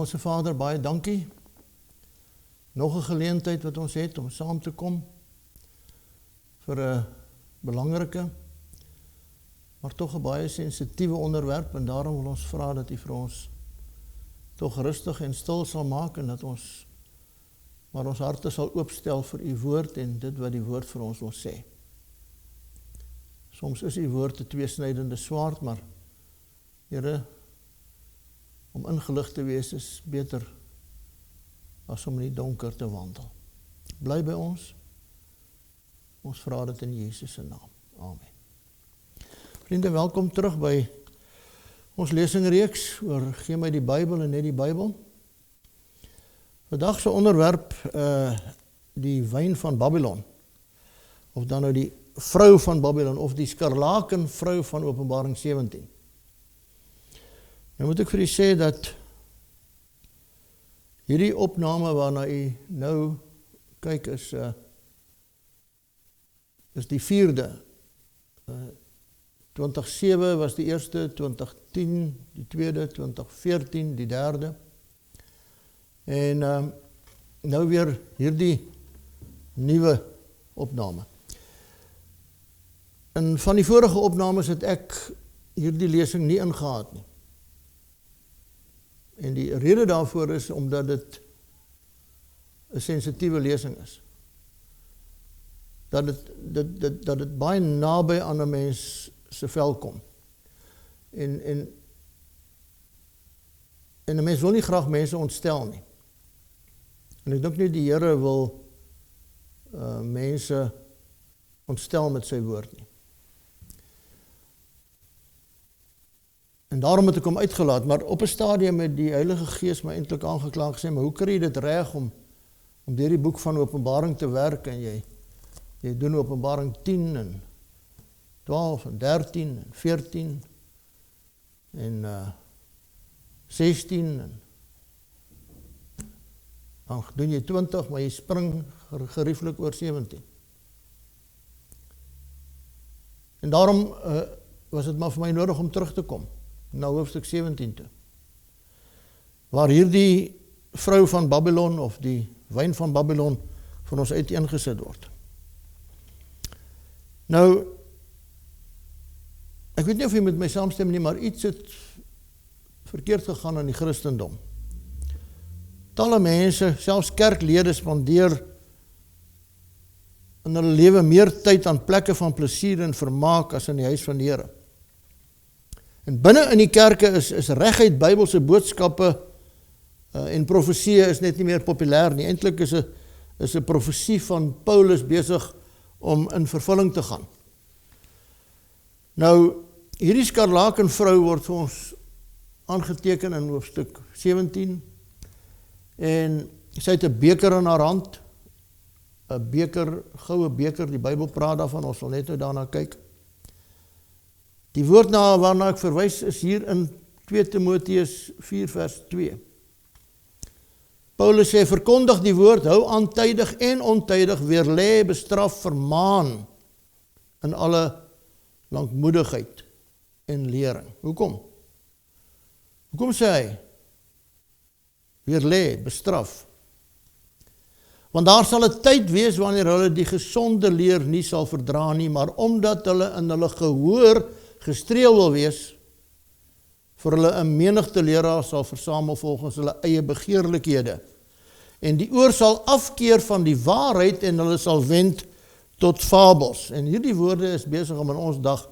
Hemelse Vader, baie dankie. Nog 'n geleentheid wat ons het om saam te kom vir 'n belangrike, maar tog 'n baie sensitiewe onderwerp, en daarom wil ons vra dat U vir ons tog rustig en stil sal maak, en dat ons maar ons harte sal oopstel vir U woord en dit wat die woord vir ons wil sê. Soms is U woord 'n tweesnydende swaard, maar Here, om ingelig te wees is beter as om in die donker te wandel. Bly by ons. Ons vra dit in Jesus se naam. Amen. Vriende, welkom terug by ons lesingreeks oor Gee my die Bybel en net die Bybel. Vandag se onderwerp die wyn van Babylon, of dan nou die vrou van Babylon, of die skarlaken vrou van Openbaring 17. Nou moet ek vir u sê dat hierdie opname waarna u nou kyk is die 4de. 2007 was die eerste, 2010 die tweede, 2014 die derde. En nou weer hierdie nuwe opname. En van die vorige opnames het ek hierdie lesing nie ingehaat nie. En die rede daarvoor is omdat dit 'n sensitiewe lesing is. Dat dit baie naby aan 'n mens se vel kom. En 'n mens wil nie graag mense ontstel nie. En ek dink nie die Here wil mense ontstel met sy woord nie. En daarom het ek hom uitgelaat, maar op 'n stadium het die Heilige Gees my eintlik aangekla en gesê, maar hoe kry jy dit reg om deur die boek van Openbaring te werk, en jy doen Openbaring 10 en 12 en 13 en 14 en 16 en dan doen jy 20, maar jy spring gerieflik oor 17. En daarom was dit maar vir my nodig om terug te kom na hoofstuk 17 toe, waar hierdie vrou van Babylon, of die wyn van Babylon, vir ons uiteengesit word. Nou, ek weet nie of jy met my saamstem nie, maar iets het verkeerd gegaan in die Christendom. Talle mense, selfs kerklede, spandeer in hulle lewe meer tyd aan plekke van plesier en vermaak as in die huis van die Here. En binne in die kerke is reguit Bybelse boodskappe en profesieë is net nie meer populêr nie. Eintlik is 'n profesie van Paulus besig om in vervulling te gaan. Nou, hierdie skarlaken vrou word vir ons aangeteken in hoofstuk 17, en sy het 'n beker in haar hand, 'n beker, goue beker, die Bybel praat daarvan, ons sal net nou daarna kyk. Die woord waarna ek verwys is hier in 2 Timoteus 4 vers 2. Paulus sê, verkondig die woord, hou aan tydig en ontydig, weerlê, bestraf, vermaan in alle lankmoedigheid en lering. Hoekom? Hoekom sê hy? Weerlê, bestraf. Want daar sal 'n tyd wees wanneer hulle die gesonde leer nie sal verdra nie, maar omdat hulle in hulle gehoor gestreel wil wees, vir hulle 'n menigte leraars sal versamel volgens hulle eie begeerlikhede. En die oor sal afkeer van die waarheid en hulle sal wend tot fabels. En hierdie woorde is besig om in ons dag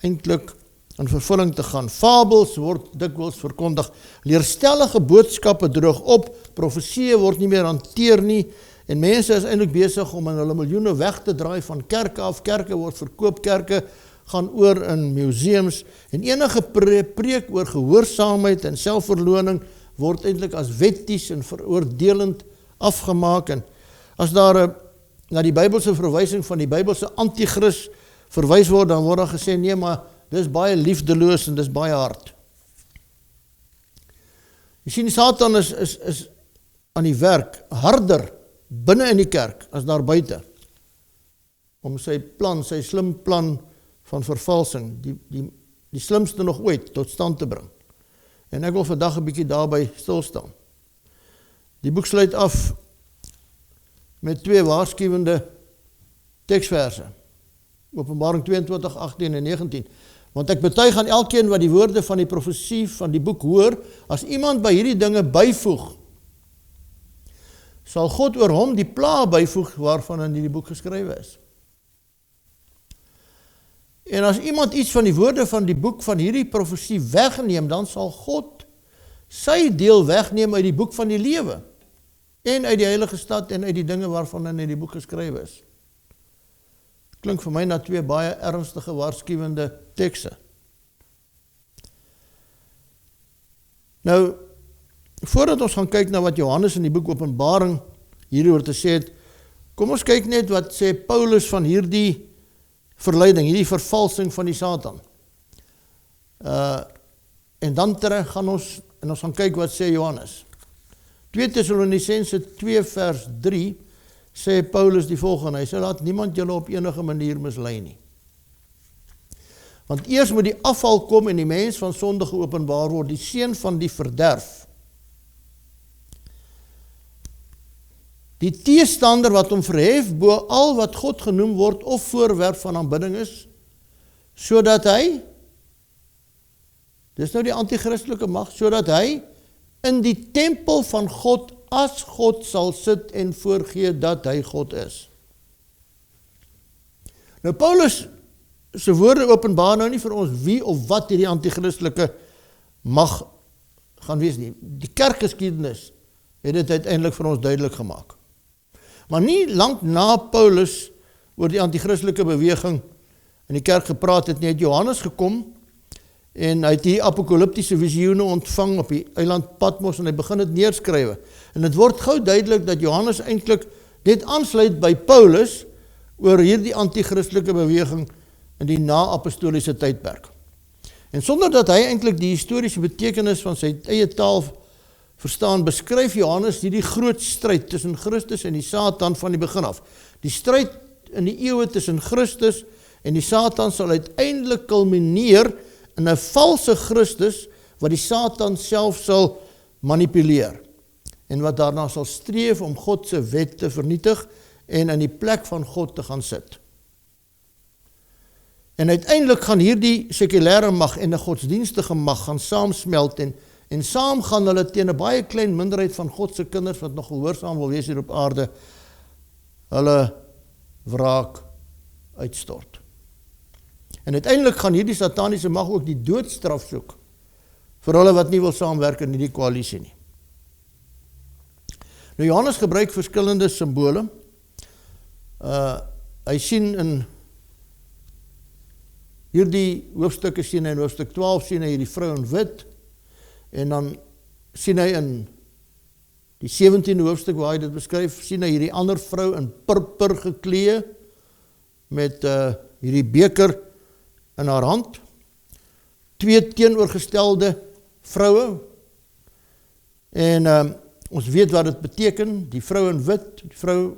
eintlik in vervulling te gaan. Fabels word dikwels verkondig. Leerstellige boodskappe droog op, profesieë word nie meer hanteer nie, en mense is eintlik besig om in hulle miljoene weg te draai van kerke af. Kerke word verkoop, kerke gaan oor in museums, en enige preek oor gehoorsaamheid en selfverloning word eintlik as wetties en veroordelend afgemaak. En as daar na die Bybelse verwysing van die Bybelse antichrist verwys word, dan word daar gesê, nee, maar dis baie liefdeloos en dis baie hard. Jy sien, Satan is aan die werk, harder binne in die kerk as daar buite, om sy plan, sy slim plan van vervalsing, die slimste nog ooit, tot stand te bring. En ek wil vandag 'n bietjie daarby stil staan. Die boek sluit af met 2 waarskuwende teksverse. Openbaring 22, 18 en 19. Want ek betuig aan elkeen wat die woorde van die profesie van die boek hoor, as iemand by hierdie dinge byvoeg, sal God oor hom die pla byvoeg waarvan in die boek geskrywe is. En as iemand iets van die woorde van die boek van hierdie profesie wegneem, dan sal God sy deel wegneem uit die boek van die lewe, en uit die heilige stad, en uit die dinge waarvan in die boek geskrywe is. Klink vir my na 2 baie ernstige waarskuwende tekste. Nou, voordat ons gaan kyk na wat Johannes in die boek Openbaring hieroor te sê het, kom ons kyk net wat sê Paulus van hierdie verleiding, hierdie vervalsing van die Satan. En dan terug gaan ons, en ons gaan kyk wat sê Johannes. 2 Tessalonisense 2 vers 3 sê Paulus die volgende, hy sê, laat niemand julle op enige manier mislei nie. Want eers moet die afval kom en die mens van sonde geopenbaar word, die seun van die verderf. Die teestander wat hom verhef bo al wat God genoem word of voorwerp van aanbidding is, sodat hy, dis nou die antichristelijke mag, sodat hy in die tempel van God as God sal sit en voorgee dat hy God is. Nou Paulus se woorde openbaar nou nie vir ons wie of wat hierdie antichristelijke mag gaan wees nie. Die kerkgeskiedenis het dit uiteindelik vir ons duidelik gemaak. Maar nie lang na Paulus oor die antichristelijke beweging in die kerk gepraat het, nie het Johannes gekom en hy het die apokalyptiese visioene ontvang op die eiland Patmos en hy begin het neerskrywe. En het word gou duidelik dat Johannes eintlik net aansluit by Paulus oor hierdie antichristelijke beweging in die na-apostoliese tydperk. En sonder dat hy eintlik die historiese betekenis van sy eie taal verstaan, beskryf Johannes hierdie groot stryd tussen Christus en die Satan van die begin af. Die stryd in die eeuwe tussen Christus en die Satan sal uiteindelik kulmineer in 'n valse Christus wat die Satan self sal manipuleer en wat daarna sal streef om God se wet te vernietig en in die plek van God te gaan sit. En uiteindelik gaan hierdie sekulêre mag en 'n godsdienstige mag gaan saamsmelt en saam gaan hulle teen 'n baie klein minderheid van God se kinders wat nog gehoorsaam wil wees hier op aarde, hulle wraak uitstort. En uiteindelik gaan hierdie sataniese mag ook die doodstraf soek vir hulle wat nie wil saamwerk in die koalisie nie. Nou Johannes gebruik verskillende simbole. Hy sien in hierdie hoofstukke sien hy in hoofstuk 12 sien hy hierdie vrou in wit en dan sien hy in die 17de hoofstuk waar hy dit beskryf, sien hy hierdie ander vrou in purper geklee met hierdie beker in haar hand. 2 teenoorgestelde vroue en ons weet wat dit beteken, die vrou in wit, die vrou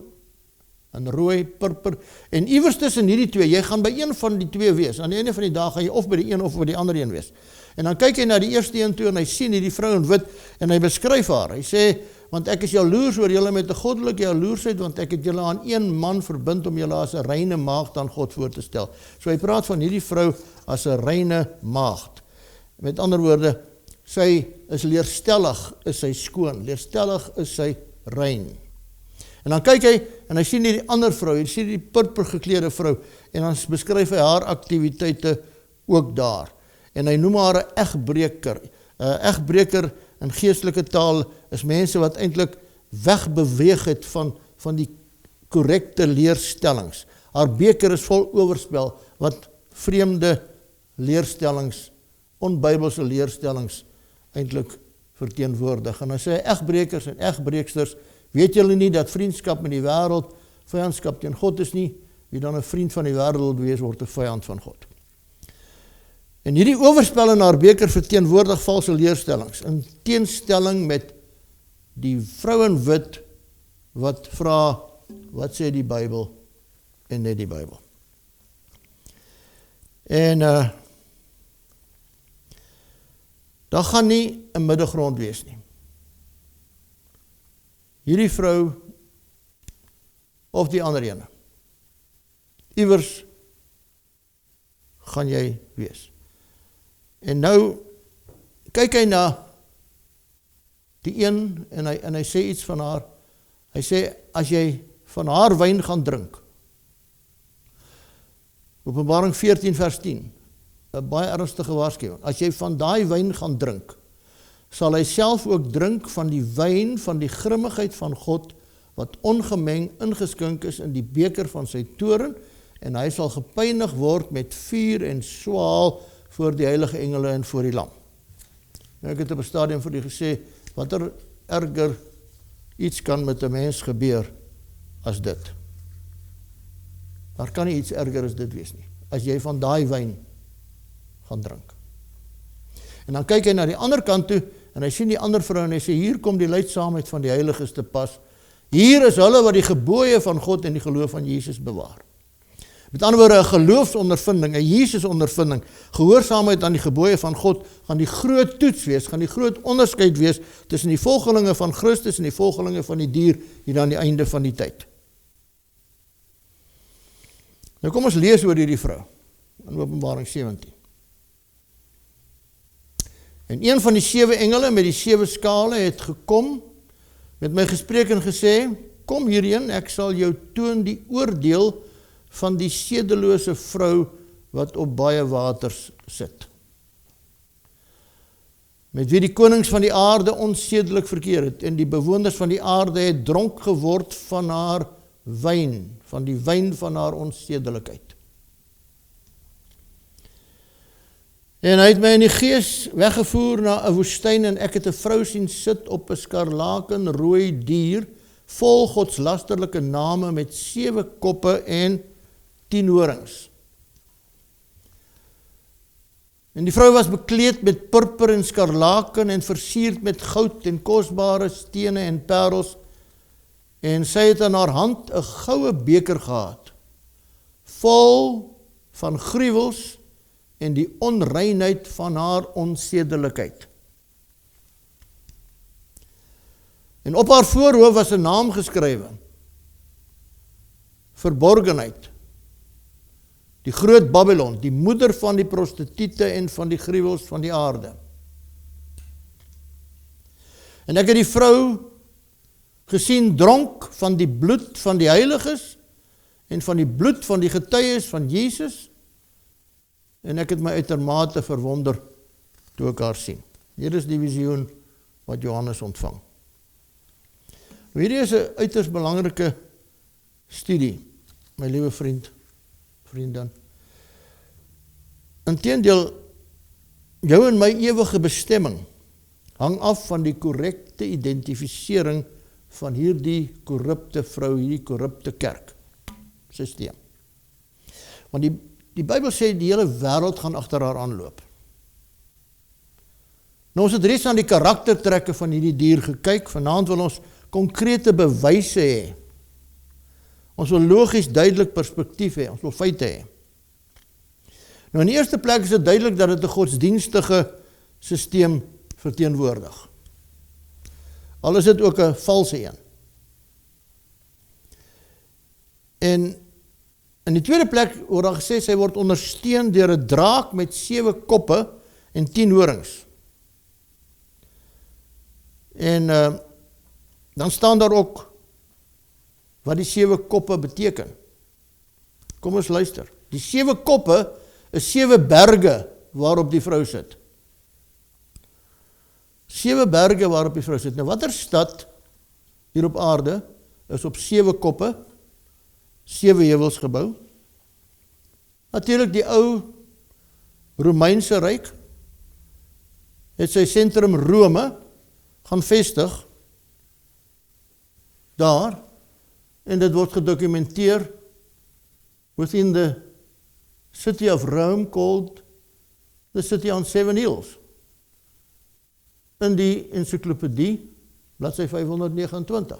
in rooi, purper, en iewers tussen hierdie 2, jy gaan by een van die 2 wees, aan die ene van die dag gaan jy of by die een of by die ander een wees. En dan kyk hy na die eerste een toe en hy sien hierdie vrou in wit en hy beskryf haar. Hy sê, want ek is jaloers oor julle met 'n goddelike jaloersheid, want ek het julle aan een man verbind om julle as 'n reine maagd aan God voor te stel. So hy praat van hierdie vrou as 'n reine maagd. Met ander woorde, sy is leerstellig, is sy skoon, leerstellig is sy rein. En dan kyk hy en hy sien hierdie ander vrou, hy sien die purper geklede vrou en dan beskryf hy haar aktiwiteite ook daar. En hy noem haar 'n egbreker. 'n Egbreker in geestelike taal is mense wat eintlik wegbeweeg het van die korrekte leerstellings. Haar beker is vol oorspel wat vreemde leerstellings, onbybelse leerstellings eintlik verteenwoordig. En hy sê egbrekers en egbreeksters, weet julle nie dat vriendskap met die wêreld vyandskap teen God is nie? Wie dan 'n vriend van die wêreld wees word 'n vyand van God. En hierdie oorspel in haar beker verteenwoordig valse leerstellings, in teenstelling met die vrou in wit wat vra, wat sê die Bybel en net die Bybel. En daar gaan nie 'n middelgrond wees nie. hierdie vrou of die ander ene. Iewers gaan jy wees. En nou kyk hy na die een en hy sê iets van haar. Hy sê, as jy van haar wyn gaan drink, Openbaring 14 vers 10, 'n baie ernstige waarskuwing. As jy van daai wyn gaan drink, sal hy self ook drink van die wyn van die grimmigheid van God, wat ongemeng ingeskink is in die beker van sy toorn, en hy sal gepynig word met vuur en swaal voor die heilige engele en voor die lam. Nou, ek het op 'n stadium vir u gesê, watter erger iets kan met 'n mens gebeur as dit. Daar kan nie iets erger as dit wees nie, as jy van daai wyn gaan drink. En dan kyk hy na die ander kant toe, en hy sien die ander vrou, en hy sê, hier kom die leidsaamheid van die heiliges te pas. Hier is hulle wat die gebooie van God en die geloof van Jesus bewaar. Met ander woorde, 'n geloofsondervinding, 'n Jesus-ondervinding, gehoorsaamheid aan die gebooie van God, gaan die groot toets wees, gaan die groot onderskeid wees tussen die volgelinge van Christus en die volgelinge van die dier, hier aan die einde van die tyd. Nou kom ons lees oor hierdie vrou, in Openbaring 17. En een van die 7 engele met die 7 skale het gekom, met my gespreek en gesê, kom hierheen, ek sal jou toon die oordeel van die sedelose vrou wat op baie waters sit, met wie die konings van die aarde onsedelik verkeer het, en die bewoners van die aarde het dronk geword van haar wyn, van die wyn van haar onsedelikheid. En hy het my in die gees weggevoer na 'n woestyn, en ek het 'n vrou sien sit op 'n skarlakenrooi dier, vol godslasterlike name met 7 koppe en 10 horings. En die vrou was bekleed met purper en skarlaken en versierd met goud en kosbare stene en parels, en sy het aan haar hand 'n goue beker gehad, vol van gruwels en die onreinheid van haar onsedelikheid. En op haar voorhoof was 'n naam geskrywe, Verborgenheid, die groot Babylon, die moeder van die prostituie en van die gruwels van die aarde. En ek het die vrou gesien dronk van die bloed van die heiliges en van die bloed van die getuies van Jesus, en ek het my uitermate verwonder toe ek haar sien. Hier is die visioen wat Johannes ontvang. Hierdie is 'n uiters belangrike studie, my liewe vriendin. Inteendeel, jou en my ewige bestemming hang af van die korrekte identifisering van hierdie korrupte vrou, hierdie korrupte kerksysteem. Want die Bybel sê die hele wêreld gaan agter haar aanloop. Nou, ons het reeds aan die karaktertrekke van hierdie dier gekyk. Vanaand wil ons konkrete bewyse hê. Ons wil logies duidelik perspektief hê, ons wil feite hê. Nou, in die eerste plek is dit duidelik dat dit 'n godsdienstige sisteem verteenwoordig. Al is dit ook 'n valse een. En in die tweede plek word daar gesê, sy word ondersteun deur 'n draak met 7 koppe en 10 horings. En dan staan daar ook wat die 7 koppe beteken. Kom ons luister. Die 7 koppe is 7 berge waarop die vrou sit. 7 berge waarop die vrou sit. Nou, watter stad hier op aarde is op 7 koppe, 7 heuwels gebou? Natuurlik die ou Romeinse ryk het sy sentrum Rome gaan vestig daar, en dit word gedokumenteer within the city of Rome, called the city on 7 hills. In die encyclopedie, bladsy 529.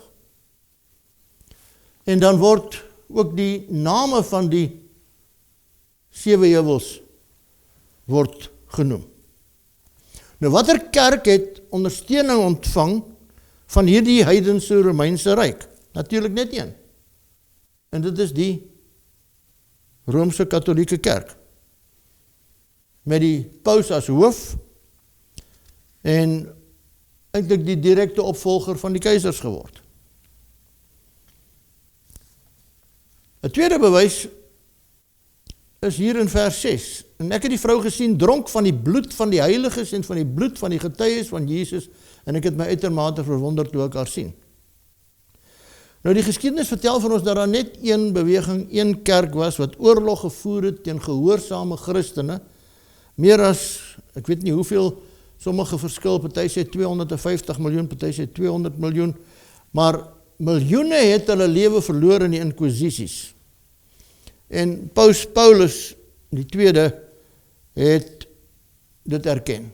En dan word ook die name van die 7 heuwels word genoem. Nou, watter kerk het ondersteuning ontvang van hierdie heidense Romeinse ryk? Natuurlik net een. En dit is die Romeinse Katholieke Kerk. Met die paus as hoof en eintlik die direkte opvolger van die keisers geword. 'n tweede bewys is hier in vers 6. En ek het die vrou gesien dronk van die bloed van die heiliges en van die bloed van die getuies van Jesus, en ek het my uitermate verwonder toe ek haar sien. Nou die geskiedenis vertel van ons dat daar net een beweging, een kerk was wat oorlog gevoer het teen gehoorsame Christene, meer as, ek weet nie hoeveel, sommige verskil, party sê 250 miljoen, party sê 200 miljoen, maar miljoene het hulle lewe verloor in die inquisisies. En Paus Paulus, die tweede, het dit erken.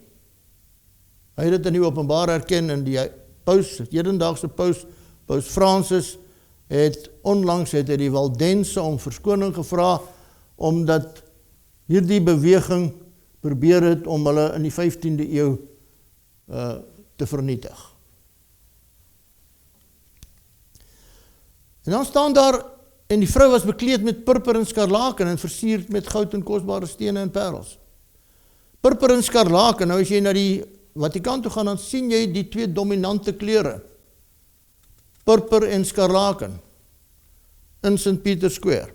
Hy het dit in die openbaar erken, en die paus, hedendaagse paus, Paus Francis, het onlangs hy die Waldense om verskoning gevra, omdat hierdie beweging probeer het om hulle in die 15de eeu te vernietig. En dan staan daar, en die vrou was bekleed met purper en skarlaken en versierd met goud en kosbare stene en parels. Purper en skarlaken, nou as jy na die Vatikaan toe gaan, dan sien jy die twee dominante kleure. Purper en skarlaken in St. Peter's Square.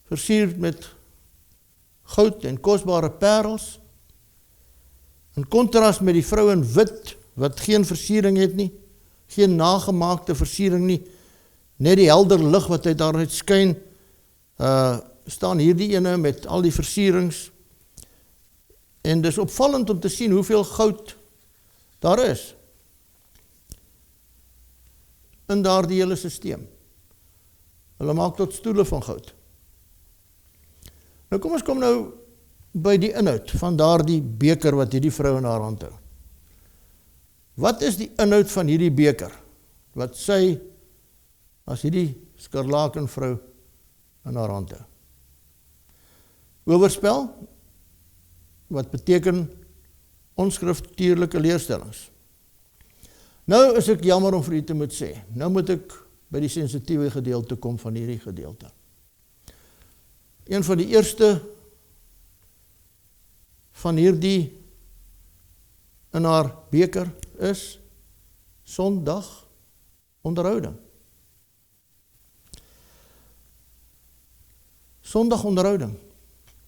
Versierd met goud en kosbare parels. In kontras met die vrou in wit, wat geen versiering het nie, geen nagemaakte versiering nie, net die helder lig wat uit daaruit skyn, staan hierdie ene met al die versierings. En dis opvallend om te sien hoeveel goud daar is in daardie hele sisteem. Hulle maak tot stoele van goud. Nou kom ons kom nou by die inhoud van daardie beker wat hierdie vrou in haar hand hou. Wat is die inhoud van hierdie beker wat sy as hierdie skarlaken vrou in haar hand hou? Oorspel, wat beteken onskriftuurlike leerstellings. Nou is ek jammer om vir u te moet sê, nou moet ek by die sensitiewe gedeelte kom van hierdie gedeelte. Een van die eerste van hierdie in haar beker is Sondag onderhouding. Sondag onderhouding.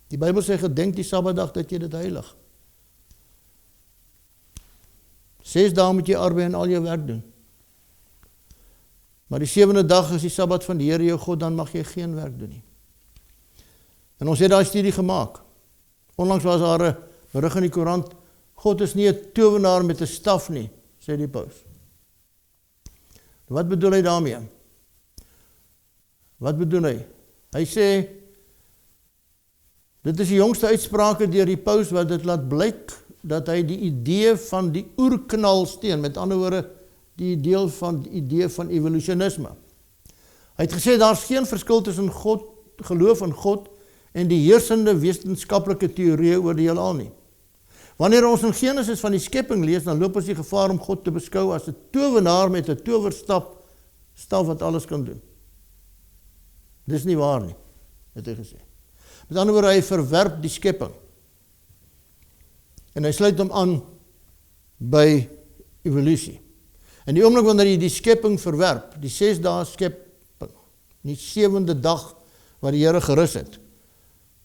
Die Bybel sê, gedenk die Sabbatdag dat jy dit heilig. 6 dae moet jy arbei en al jou werk doen. Maar die 7de dag is die Sabbat van die Here jou God, dan mag jy geen werk doen nie. En ons het daai studie gemaak. Onlangs was daar 'n berig in die koerant, God is nie 'n towenaar met 'n staf nie, sê die paus. Wat bedoel hy daarmee? Wat bedoel hy? Hy sê, dit is die jongste uitsprake deur die paus wat dit laat blyk dat hy die idee van die oerknal steun, met ander woorde die idee van evolutionisme. Hy het gesê daar's geen verskil tussen God, geloof in God en die heersende wetenskaplike teorieë oor die heelal nie. Wanneer ons in Genesis van die skepping lees, dan loop ons die gevaar om God te beskou as 'n towenaar met 'n towerstaf wat alles kan doen. Dis nie waar nie, het hy gesê. Met ander woorde, hy verwerp die skepping. En hy sluit hom aan by evolusie. En die oomblik wanneer jy die skepping verwerp, die 6 dae skepping, die 7de dag wat die Here gerus het,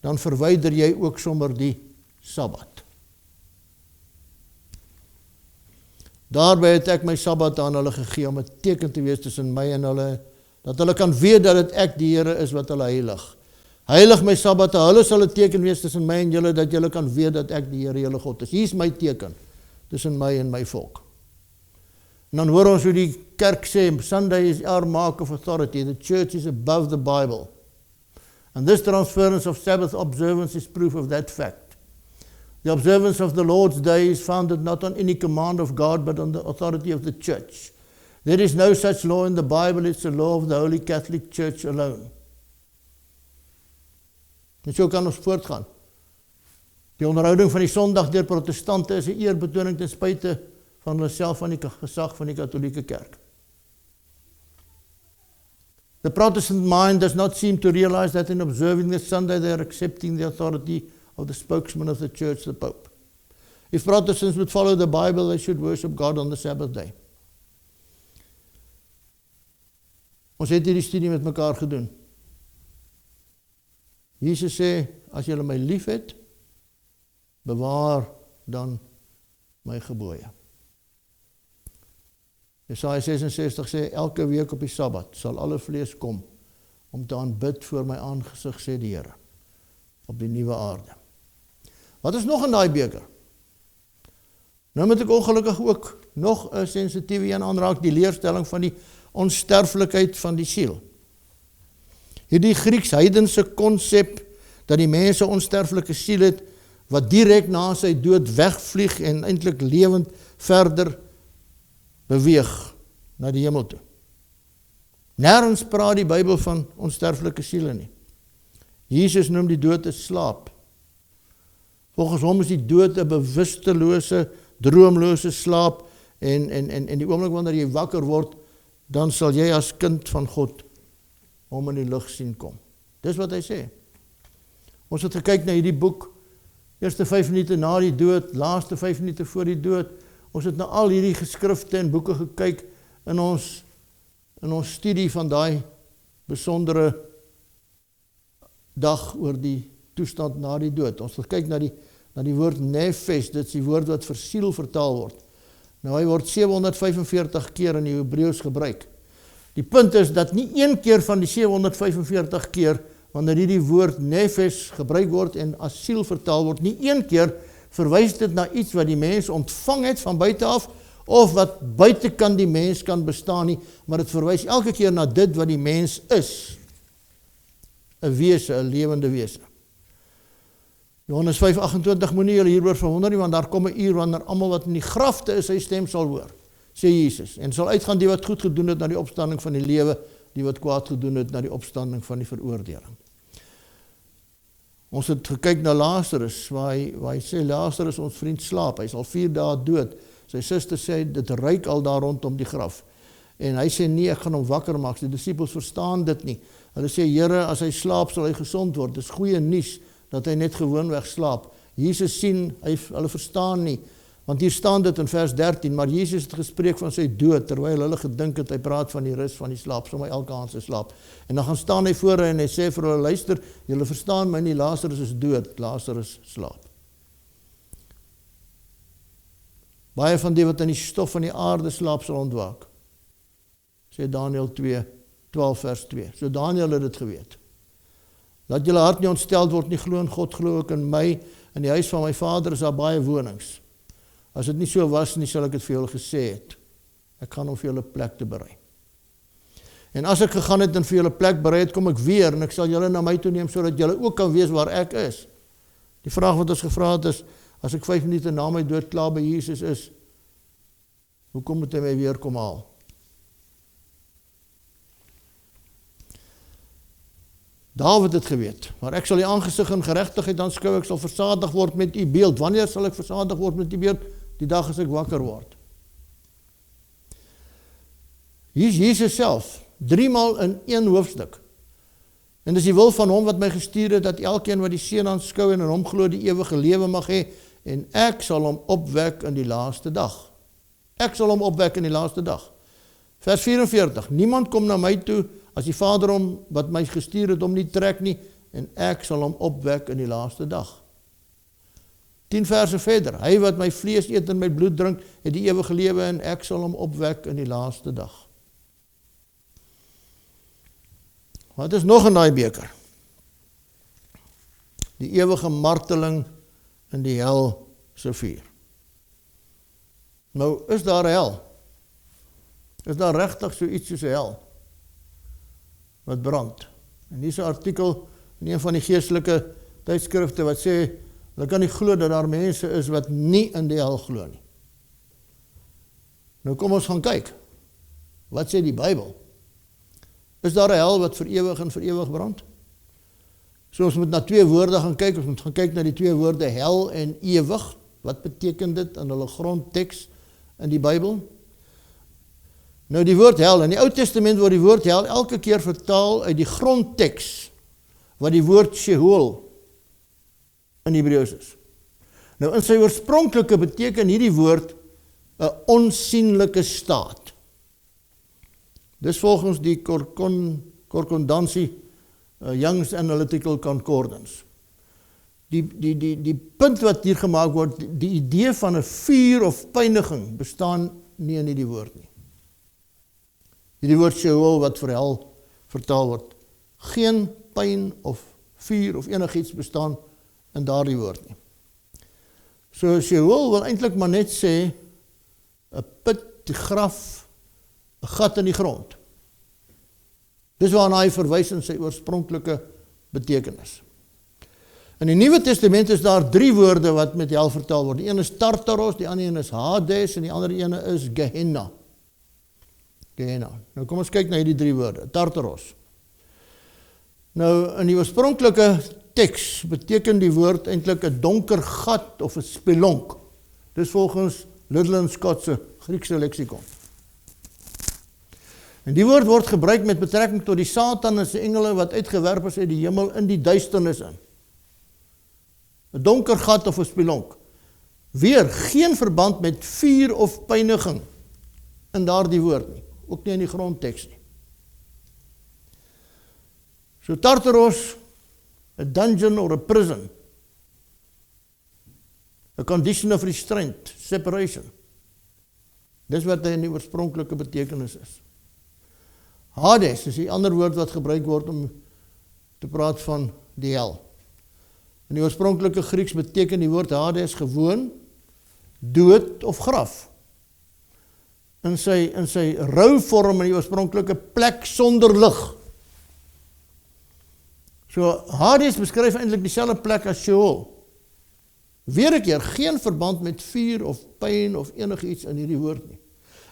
dan verwyder jy ook sommer die Sabbat. Daarby het ek my Sabbat aan hulle gegee om 'n teken te wees tussen my en hulle, dat hulle kan weet dat dit ek die Here is wat hulle heilig. Heilig my Sabbatte, hulle sal 'n teken wees tussen my en julle, dat julle kan weet dat ek die Here julle God is. Hier is my teken tussen my en my volk. En dan hoor ons hoe die kerk sê, Sunday is our mark of authority, the church is above the Bible. And this transference of Sabbath observance is proof of that fact. The observance of the Lord's Day is founded not on any command of God, but on the authority of the church. There is no such law in the Bible, it's the law of the Holy Catholic Church alone. En so kan ons voortgaan. Die onderhouding van die Sondag deur protestante is 'n eerbetoning ten spyte van hulle self van die gesag van die katholieke kerk. The Protestant mind does not seem to realize that in observing the Sunday they are accepting the authority of the spokesman of the church, the Pope. If Protestants would follow the Bible, they should worship God on the Sabbath day. Ons het hierdie studie met mekaar gedoen. Jesus sê, as julle my lief het, bewaar dan my gebooie. Jesaja 66 sê, elke week op die Sabbat sal alle vlees kom om te aanbid voor my aangesig, sê die Here, op die nuwe aarde. Wat is nog in daai beker? Nou moet ek ongelukkig ook nog 'n sensitiewe een aanraak, die leerstelling van die onsterflikheid van die siel. Hierdie Grieks-heidense konsep dat die mens 'n onsterflike siel het, wat direk na sy dood wegvlieg en eintlik lewend verder beweeg na die hemel toe. Nêrens praat die Bybel van onsterflike siele nie. Jesus noem die dood 'n slaap. Volgens hom is die dood 'n bewustelose, droomlose slaap en die oomblik wanneer jy wakker word, dan sal jy as kind van God hom in die lig sien kom. Dis wat hy sê. Ons het gekyk na hierdie boek, eerste 5 minute na die dood, laaste 5 minute voor die dood. Ons het na al hierdie geskrifte en boeke gekyk in ons studie van daai besondere dag oor die toestand na die dood. Ons het gekyk na die woord nefesh, dit is die woord wat vir siel vertaal word. Nou hy word 745 keer in die Hebreëus gebruik. Die punt is dat nie een keer van die 745 keer, wanneer hierdie woord nefesh gebruik word en as siel vertaal word, nie een keer verwys dit na iets wat die mens ontvang het van buite af, of wat buitekant die mens kan bestaan nie, maar dit verwys elke keer na dit wat die mens is. 'n wese, 'n lewende wese. Johannes 5:28, moenie julle hieroor verwonder nie, want daar kom 'n uur wanneer almal wat in die grafte is, sy stem sal hoor, sê Jesus, en sal uitgaan die wat goed gedoen het na die opstanding van die lewe, die wat kwaad gedoen het na die opstanding van die veroordeling. Ons het gekyk na Lazarus, waar hy sê, Lazarus, ons vriend slaap, hy sal 4 dae dood. Sy suster sê, dit ruik al daar rondom die graf. En hy sê, nee, ek gaan hom wakker maak. Die disippels verstaan dit nie. Hulle sê, Here, as hy slaap, sal hy gesond word. Dis goeie nuus, dat hy net gewoonweg slaap. Jesus sien, hulle verstaan nie, want hier staan dit in vers 13, maar Jesus het gespreek van sy dood, terwyl hulle gedink het, hy praat van die rus van die slaap, sommer elke aand sy slaap. En dan gaan staan hy voor en hy sê vir hulle, luister, julle verstaan my nie, Lazarus is dood, Lazarus slaap. Baie van die wat in die stof van die aarde slaap sal ontwaak, sê Daniël 2, 12 vers 2. So Daniël het dit geweet. Laat julle hart nie ontsteld word nie, glo in God, glo ook in my, in die huis van my Vader is daar baie wonings. As dit nie so was nie, sal ek dit vir julle gesê het. Ek gaan om vir julle plek te berei. En as ek gegaan het en vir julle plek berei het, kom ek weer en ek sal julle na my toe neem, sodat julle ook kan weet waar ek is. Die vraag wat ons gevra het is, as ek 5 minute na my dood klaar by Jesus is, hoekom moet hy my weer kom haal? Dawid het geweet, maar ek sal die aangesig in geregtigheid aanskou, ek sal versadig word met u beeld. Wanneer sal ek versadig word met u beeld? Die dag as ek wakker word. Hier is Jesus self, 3 maal in 1 hoofstuk. En dis die wil van hom wat my gestuur het, dat elkeen wat die Seun aanskou en in hom glo die ewige lewe mag hê, en ek sal hom opwek in die laaste dag. Ek sal hom opwek in die laaste dag. Vers 44, niemand kom na my toe, as die Vader hom, wat my gestuur het, hom nie trek nie, en ek sal hom opwek in die laaste dag. 10 verse verder, hy wat my vlees eet en my bloed drink, het die ewige lewe, en ek sal hom opwek in die laaste dag. Wat is nog in daai beker? Die ewige marteling in die hel se vuur. Nou, is daar 'n hel? Is daar regtig so iets soos 'n hel wat brand? En hier is 'n artikel in een van die geestelike tydskrifte wat sê, hulle kan nie glo dat daar mense is wat nie in die hel glo nie. Nou kom ons gaan kyk. Wat sê die Bybel? Is daar 'n hel wat vir ewig en vir ewig brand? So ons moet na 2 woorde gaan kyk. Ons moet gaan kyk na die 2 woorde hel en ewig. Wat beteken dit in hulle grondteks in die Bybel. Nou die woord hel, in die Ou Testament word die woord hel elke keer vertaal uit die grondteks, wat die woord Sheol in Hebreëus is. Nou in sy oorspronklike beteken hierdie woord 'n onsienlike staat. Dis volgens die korrespondansie Young's Analytical Concordance. Die punt wat hier gemaak word, die idee van 'n vuur of pyniging bestaan nie in hierdie woord nie. Die woord Sheol wat vir hel vertaal word. Geen pyn of vuur of enigiets bestaan in daardie woord nie. So Sheol wil eintlik maar net sê 'n put, die graf, 'n gat in die grond. Dis waarna hy verwys in sy oorspronklike betekenis. In die Nuwe Testament is daar 3 woorde wat met hel vertaal word. Die een is Tartaros, die ander een is Hades en die ander een is Gehenna. Gehenna. Nou kom ons kyk na hierdie 3 woorde. Tartaros. Nou in die oorspronklike teks beteken die woord eintlik 'n donker gat of 'n spelonk. Dis volgens Liddell Scott se Griekse leksikon. En die woord word gebruik met betrekking tot die Satan en sy engele wat uitgewerp is uit die hemel in die duisternis in. 'n Donker gat of 'n spelonk. Weer geen verband met vuur of pyniging in daardie woord nie, ook nie in die grondteks nie. So Tartaros, a dungeon or a prison, a condition of restraint, separation. Dis wat hy in die oorspronklike betekenis is. Hades is die ander woord wat gebruik word om te praat van die hel. In die oorspronklike Grieks beteken die woord Hades gewoon dood of graf. In sy rou vorm in die oorspronklike plek sonder lig. So Hades beskryf eintlik dieselfde plek as Sheol. Weer 'n keer geen verband met vuur of pyn of enigiets in hierdie woord nie.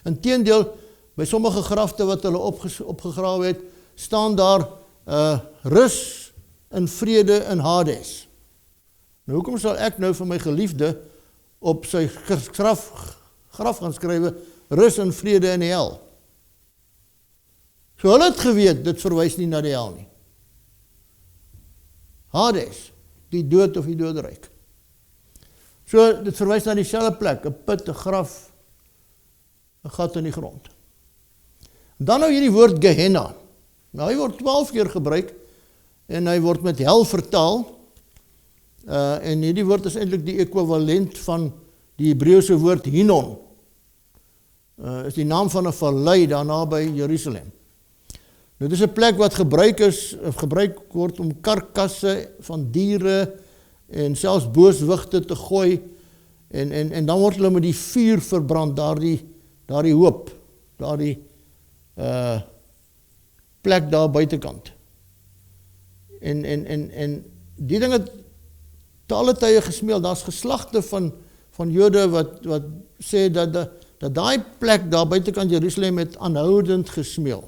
Inteendeel, by sommige grafte wat hulle opgegrawe het, staan daar rus in vrede in Hades. Nou hoekom sal ek nou vir my geliefde op sy graf gaan skrywe rus in vrede in die hel? So hulle het geweet, dit verwys nie na die hel nie. Hades, die dood of die doderyk. So dit verwys na dieselfde plek, 'n put, 'n graf, 'n gat in die grond. Dan nou hierdie woord Gehenna. Nou hy word 12 keer gebruik en hy word met hel vertaal. En hierdie woord is eintlik die ekwivalent van die Hebreëse woord Hinnom. Is die naam van 'n vallei daarna by Jerusalem. Nou dit is 'n plek wat gebruik word om karkasse van diere en selfs booswigte te gooi en dan word hulle met die vuur verbrand, daardie hoop, daardie plek daar buitekant. En die ding het te alle tye gesmeel. Daar's geslagte van Jode wat sê dat daai plek daar buitekant Jerusalem het aanhoudend gesmeel.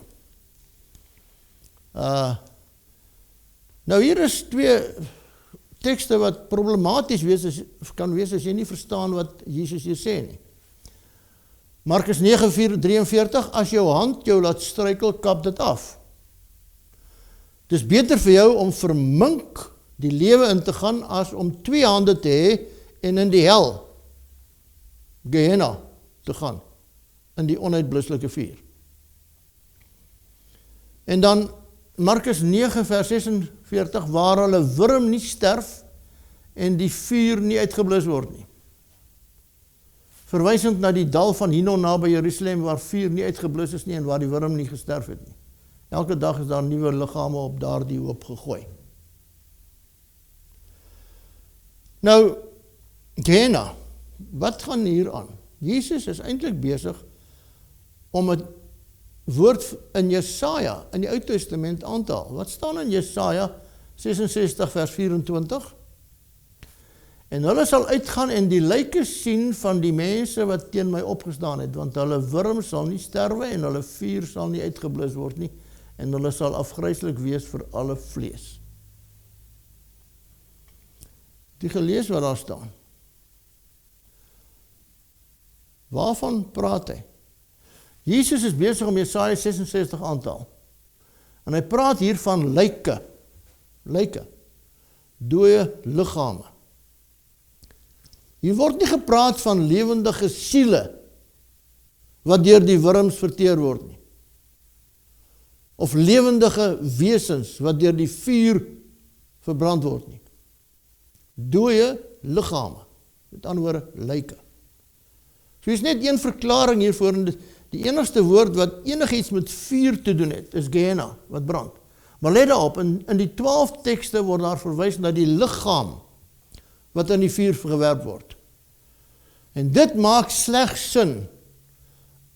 Nou hier is 2 tekste wat problematies kan wees as jy nie verstaan wat Jesus hier sê nie. Markus 9:43, as jou hand jou laat struikel, kap dit af. Dis beter vir jou om vermink die lewe in te gaan as om 2 hande te hê en in die hel, Gehenna, te gaan, in die onuitblusselike vuur. En dan Markus 9:46, waar hulle wurm nie sterf en die vuur nie uitgeblus word nie. Verwysend na die dal van Hinnom naby Jerusalem, waar vuur nie uitgeblus is nie en waar die wurm nie gesterf het nie. Elke dag is daar nuwe liggame op daardie hoop gegooi. Nou, Gehenna, wat gaan hier aan? Jesus is eintlik besig om 'n woord in Jesaja, in die Ou Testament aan te haal. Wat staan in Jesaja 66 vers 24? En hulle sal uitgaan en die lyke sien van die mense wat teen my opgestaan het, want hulle wurm sal nie sterwe en hulle vuur sal nie uitgeblus word nie, en hulle sal afgryslik wees vir alle vlees. Die gelees wat daar staan. Waarvan praat hy? Jesus is besig om Jesaja 66 aan te haal. En hy praat hier van lyke, dooie liggame. Hier word nie gepraat van lewendige siele, wat deur die wurms verteer word nie. Of lewendige wesens, wat deur die vuur verbrand word nie. Dooie liggame, met ander woorde, lyke. So is net een verklaring hiervoor, en die enigste woord wat enigiets met vuur te doen het, is Gehenna, wat brand. Maar let daarop, in die 12 tekste word daar verwys na die liggaam, wat in die vuur gewerp word. En dit maak slegs sin,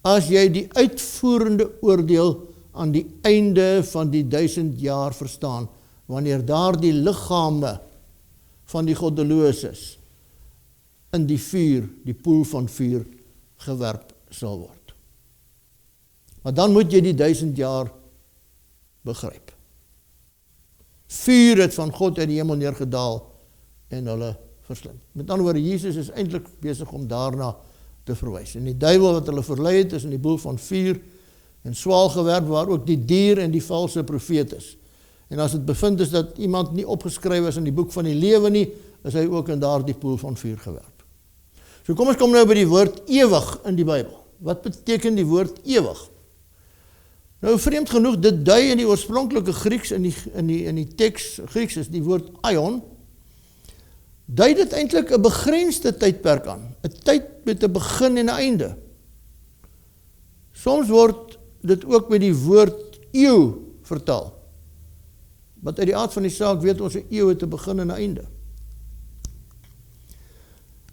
as jy die uitvoerende oordeel aan die einde van die 1000 jaar verstaan, wanneer daar die liggame van die goddeloses in die vuur, die poel van vuur, gewerp sal word. Maar dan moet jy die 1000 jaar begryp. Vuur het van God uit die hemel neergedaal en hulle verslind. Met ander woorde, Jesus is eintlik besig om daarna te verwys. En die duiwel wat hulle verlei het, is in die boel van vuur en swaal gewerp, waar ook die dier en die valse profeet is. En as het bevind is dat iemand nie opgeskryf is in die boek van die lewe nie, is hy ook in daardie poel van vuur gewerp. So kom ons kom nou by die woord ewig in die Bybel. Wat beteken die woord ewig? Nou vreemd genoeg, dit dui in die oorspronklike Grieks, in die teks Grieks is die woord aion, dui dit eintlik 'n begrensde tydperk aan, 'n tyd met 'n begin en 'n einde. Soms word dit ook met die woord eeu vertaal. Want uit die aard van die saak weet ons 'n eeu het 'n begin en 'n einde.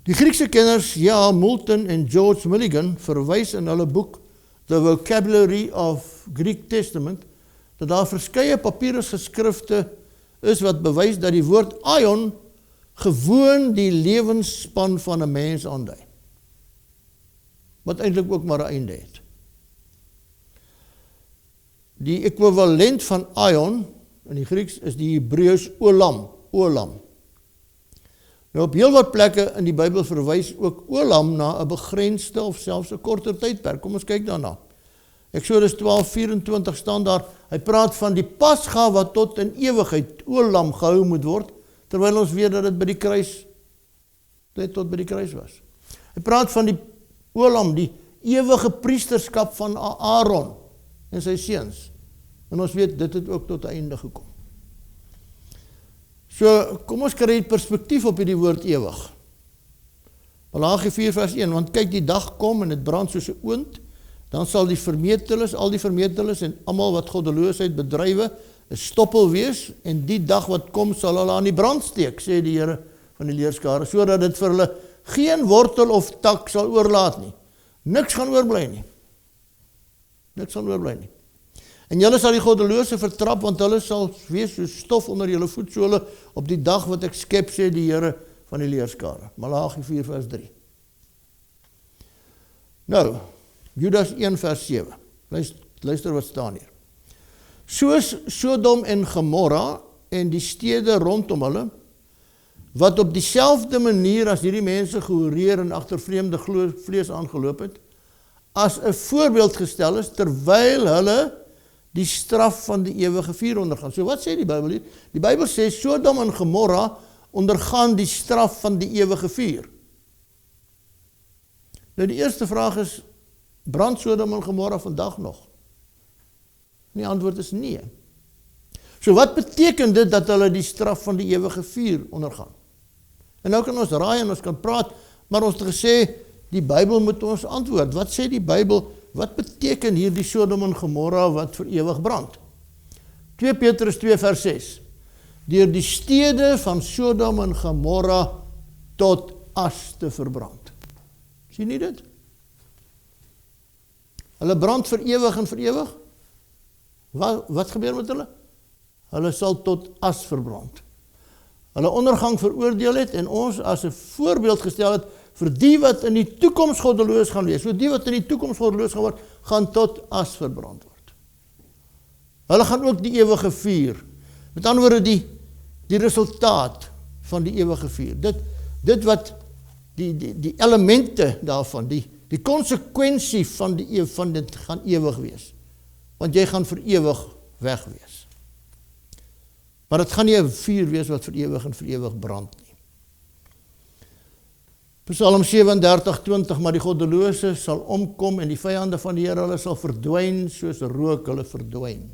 Die Griekse kenners, Moulton en George Milligan, verwys in hulle boek The Vocabulary of Greek Testament, dat daar verskeie papyrusgeskrifte is wat bewys dat die woord aion gewoon die lewensspan van 'n mens aandui. Wat eintlik ook maar 'n einde het. Die ekwivalent van aion in die Grieks is die Hebreëus olam. Nou op heel wat plekke in die Bybel verwys ook olam na 'n begrensde of selfs 'n korter tydperk. Kom ons kyk daarna. Eksodus 12:24 staan daar, hy praat van die pasga wat tot in ewigheid olam gehou moet word, terwyl ons weet dat dit by die kruis, net tot by die kruis was. Hy praat van die olam, die ewige priesterskap van Aaron en sy seuns. En ons weet, dit het ook tot 'n einde gekom. So, kom ons kry perspektief op hierdie woord ewig. Malagi 4 vers 1, want kyk, die dag kom en dit brand soos 'n oond, dan sal die vermeteles, al die vermeteles en almal wat goddeloosheid bedrywe, 'n stoppel wees, en die dag wat kom sal hulle aan die brand steek, sê die Here van die leerskare, sodat dit vir hulle geen wortel of tak sal oorlaat nie. Niks gaan oorbly nie. En julle sal die goddelose vertrap, want hulle sal wees soos stof onder julle voetsole op die dag wat ek skep, sê die Here van die leerskare. Malagi 4 vers 3. Nou, Judas 1 vers 7. Luister wat staan hier. Soos Sodom en Gomorra en die stede rondom hulle, wat op dieselfde manier as hierdie mense gehoreer en agter vreemde vlees aangeloop het, as 'n voorbeeld gestel is, terwyl hulle die straf van die ewige vuur ondergaan. So wat sê die Bybel hier? Die Bybel sê, Sodom en Gomorra ondergaan die straf van die ewige vuur. Nou die eerste vraag is, brand Sodom en Gomorra vandag nog? En die antwoord is nee. So wat beteken dit dat hulle die straf van die ewige vuur ondergaan? En nou kan ons raai en ons kan praat, maar ons het gesê, die Bybel moet ons antwoord. Wat sê die Bybel? Wat beteken hier die Sodom en Gomorra wat vir ewig brand? 2 Petrus 2 vers 6. Deur die stede van Sodom en Gomorra tot as te verbrand. Sien nie dit? Hulle brand vir ewig en vir ewig. Wat gebeur met hulle? Hulle sal tot as verbrand. Hulle ondergang veroordeel het en ons as 'n voorbeeld gestel het vir die wat in die toekoms goddeloos gaan wees. So die wat in die toekoms goddeloos gaan word, gaan tot as verbrand word. Hulle gaan ook die ewige vuur. Met ander woorde die resultaat van die ewige vuur. Dit wat die elemente daarvan, die Die konsekwensie van dit gaan ewig wees. Want jy gaan vir ewig weg wees. Maar dit gaan nie 'n vuur wees wat vir ewig en vir ewig brand nie. Psalm 37:20, maar die goddelose sal omkom en die vyande van die Here, hulle sal verdwyn soos rook, hulle verdwyn.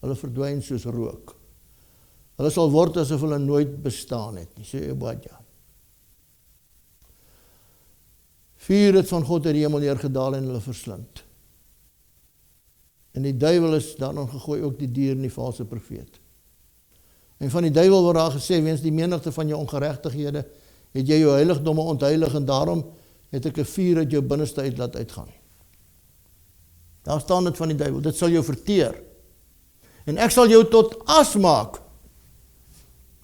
Hulle verdwyn soos rook. Hulle sal word asof hulle nooit bestaan het nie, sê Obadja. Vuur het van God uit die hemel neergedaal en hulle verslind. En die duiwel is daarin gegooi, ook die dier en die valse profeet. En van die duiwel word daar gesê, weens die menigte van jou ongeregtighede, het jy jou heiligdomme ontheilig en daarom het ek 'n vuur uit jou binneste uit laat uitgaan. Daar staan dit van die duiwel, dit sal jou verteer. En ek sal jou tot as maak.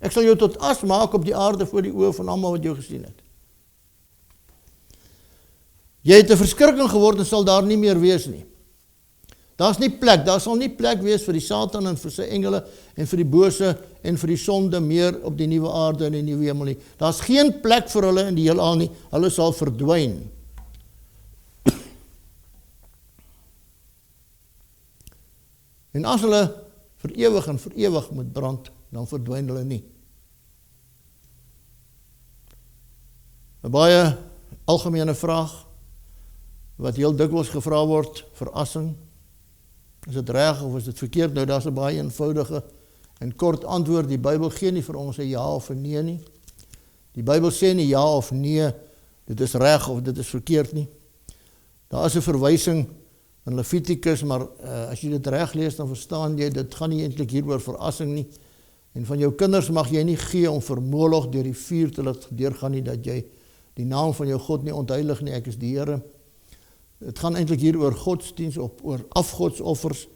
Ek sal jou tot as maak op die aarde voor die oë van almal wat jou gesien het. Jy het 'n verskrikking geword en sal daar nie meer wees nie. Daar's nie plek, daar sal nie plek wees vir die Satan en vir sy engele en vir die bose en vir die sonde meer op die nuwe aarde en die nuwe hemel nie. Daar's geen plek vir hulle in die heelal nie. Hulle sal verdwyn. En as hulle vir ewig moet brand, dan verdwyn hulle nie. 'n baie algemene vraag wat heel dikwels gevra word, verrassing. Is dit reg of is dit verkeerd? Nou, daar's 'n baie eenvoudige en kort antwoord. Die Bybel gee nie vir ons 'n ja of 'n nee nie. Die Bybel sê nie ja of nee, dit is reg of dit is verkeerd nie. Daar is 'n verwysing in Levitikus, maar as jy dit reg lees, dan verstaan jy, dit gaan nie eintlik hieroor verrassing nie. En van jou kinders mag jy nie gee om vir Moloch deur die vuur te laat deurgaan nie, dat jy die naam van jou God nie ontheilig nie, ek is die Here. Het gaan eintlik hier oor godsdiens, oor afgodsoffers,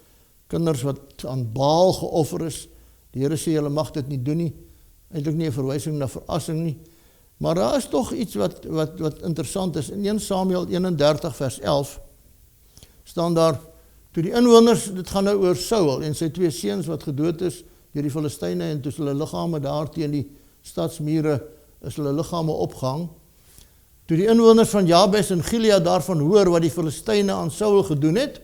kinders wat aan Baal geoffer is. Die Here sê, julle mag dit nie doen nie. Eintlik nie 'n verwysing na verrassing nie. Maar daar is tog iets wat interessant is. In 1 Samuel 31 vers 11 staan daar, toe die inwoners, dit gaan nou oor Saul en sy 2 seuns wat gedood is deur die Filistyne, en toe hulle liggame daar teen die stadsmure is hulle liggame opgehang. Toe die inwoners van Jabes en Gilead daarvan hoor wat die Filistyne aan Saul gedoen het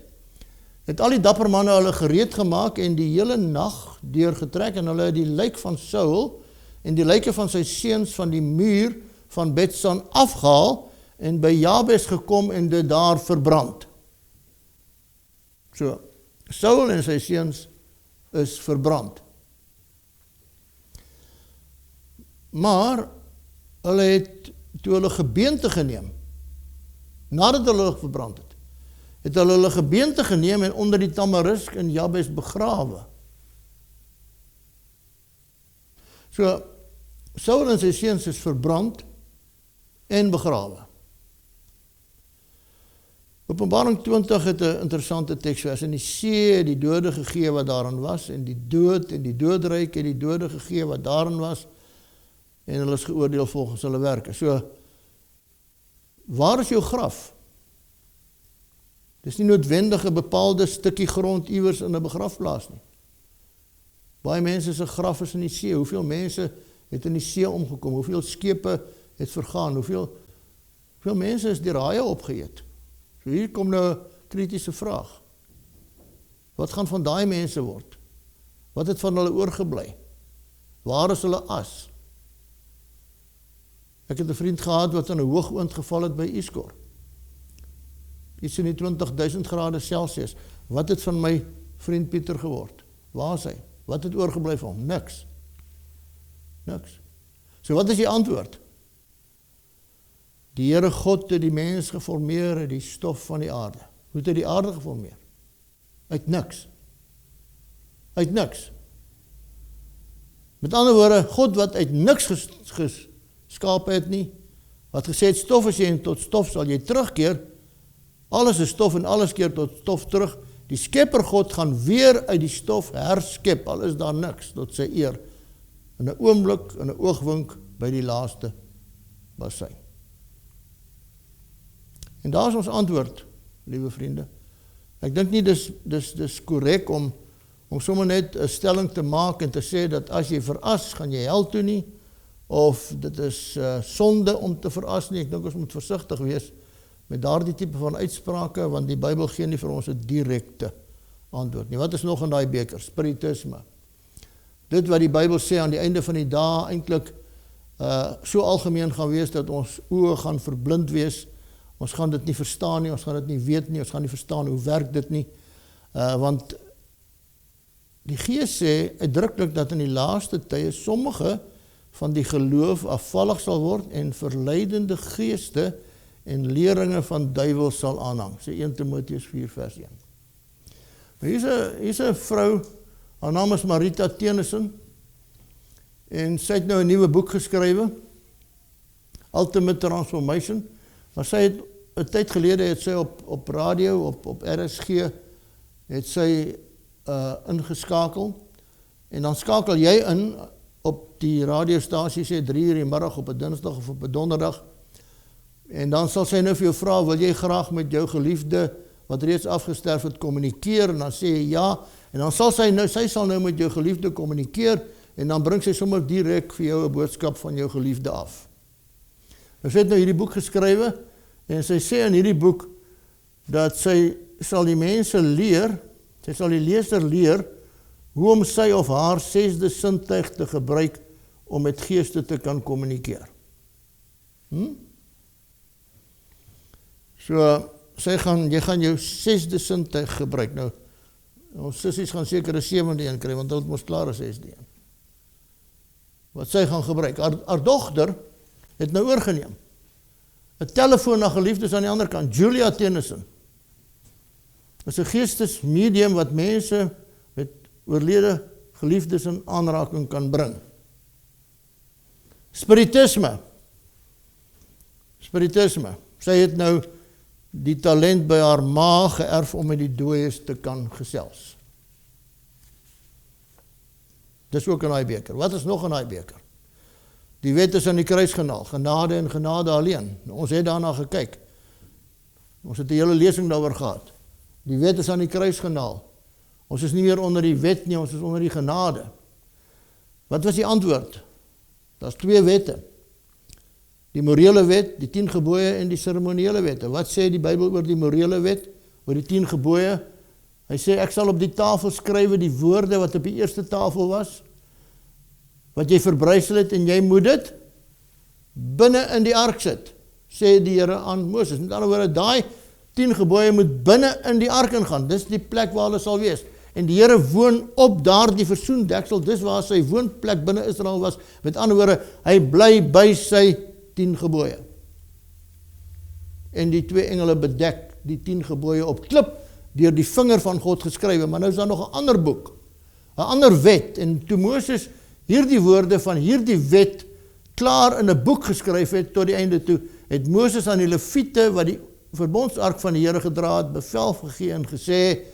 al die dapper manne hulle gereed gemaak en die hele nag deurgetrek en hulle het die lijk van Saul en die lyke van sy seuns van die muur van Betsan afgehaal en by Jabes gekom en dit daar verbrand. So, Saul en sy seuns is verbrand. Maar hulle het, toe hulle gebeente geneem, nadat hulle verbrand het hulle gebeente geneem en onder die tamarisk in Jabes begrawe. So, Saul en sy seuns is verbrand en begrawe. Openbaring 20 het 'n interessante teksvers, en die see die dode gegee wat daarin was, en die dood en die doodryk het die dode gegee wat daarin was, en hulle is geoordeel volgens hulle werke. So, waar is jou graf? Dis nie noodwendig 'n bepaalde stukkie grond iewers in 'n begrafplaas nie. Baie mense se graf is in die see. Hoeveel mense het in die see omgekom? Hoeveel skepe het vergaan? Hoeveel mense is deur haie opgeëet? So hier kom nou 'n kritiese vraag. Wat gaan van daai mense word? Wat het van hulle oorgebly? Waar is hulle as? Ek het 'n vriend gehad wat in 'n hoogoond geval het by Iskor. Iets in die 20.000 grade Celsius. Wat het van my vriend Pieter geword? Waar is hy? Wat het oorgebly van hom? Niks. Niks. So wat is die antwoord? Die Here God het die mens geformeer uit die stof van die aarde. Hoe het hy die aarde geformeer? Uit niks. Uit niks. Met ander woorde, God wat uit niks geskaap het nie, wat gesê het, stof is jy en tot stof sal jy terugkeer, alles is stof en alles keer tot stof terug, die skepper God gaan weer uit die stof herskep, al is daar niks, tot sy eer, in 'n oomblik, in 'n oogwink, by die laaste bassein. En daar is ons antwoord, liewe vriende. Ek dink nie dis korrek om sommer net 'n stelling te maak en te sê dat as jy veras, gaan jy hel toe nie, of dit is sonde om te veras nie. Ek dink ons moet versigtig wees met daardie tipe van uitsprake, want die Bybel gee nie vir ons 'n direkte antwoord nie. Wat is nog in daai beker? Spiritisme. Dit wat die Bybel sê aan die einde van die dae eintlik so algemeen gaan wees dat ons oë gaan verblind wees. Ons gaan dit nie verstaan nie, ons gaan dit nie weet nie, ons gaan nie verstaan hoe werk dit nie. Want die Gees sê uitdruklik dat in die laaste tye sommige van die geloof afvallig sal word en verleidende geeste en leringe van duiwels sal aanhang. Sê 1 Timoteus 4 vers 1. Maar hier's 'n vrou, haar naam is Marita Tennyson, en sy het nou 'n nuwe boek geskrywe, Ultimate Transformation, maar sy het 'n tyd gelede het sy op radio, op RSG, het sy ingeskakel, en dan skakel jy in op die radiostasie sê 3 uur die middag op 'n Dinsdag of op 'n Donderdag, en dan sal sy nou vir jou vra, wil jy graag met jou geliefde wat reeds afgesterf het kommunikeer, en dan sê jy ja, en dan sal sy sal nou met jou geliefde kommunikeer, en dan bring sy sommer direk vir jou 'n boodskap van jou geliefde af. Nou sy het nou hierdie boek geskrywe, en sy sê in hierdie boek, dat sy sal die mense leer, sy sal die leser leer, hoe om sy of haar 6de sintuig te gebruik, om met geeste te kan kommunikeer. So, jy gaan jou 6de sintuig gebruik. Nou, ons sissies gaan seker 'n 7de een kry, want hulle het mos klaar 'n 6de een. Wat sy gaan gebruik. Haar dogter het nou oorgeneem. 'n telefoon na geliefdes aan die ander kant, Julia Tennyson. Dit is 'n geestesmedium wat mense met oorlede geliefdes in aanraking kan bring. Spiritisme. Sy het nou die talent by haar ma geërf om met die dooies te kan gesels. Dis ook in daai beker. Wat is nog in daai beker? Die wet is aan die kruis genaal, genade en genade alleen. Ons het daarna gekyk. Ons het 'n hele lesing daaroor gehad. Die wet is aan die kruis genaal. Ons is nie meer onder die wet nie, ons is onder die genade. Wat was die antwoord? Daar's 2 wette. Die morele wet, die 10 gebooie en die seremoniele wette. Wat sê die Bybel oor die morele wet, oor die 10 gebooie? Hy sê, ek sal op die tafel skrywe die woorde wat op die eerste tafel was, wat jy verbrysel het, en jy moet dit binne in die ark sit, sê die Here aan Moses. Met ander woorde, daai 10 gebooie moet binne in die ark ingaan. Dis die plek waar hulle sal wees. En die Here woon op daardie versoendeksel, dis waar sy woonplek binne Israel was. Met ander woorde, hy bly by sy 10 gebooie. En die 2 engele bedek die 10 gebooie op klip, deur die vinger van God geskrywe. Maar nou is daar nog 'n ander boek, 'n ander wet. En toe Moses hierdie woorde van hierdie wet klaar in 'n boek geskryf het, tot die einde toe, het Moses aan die Lewiete, wat die verbondsark van die Here gedra het, bevel gegee en gesê,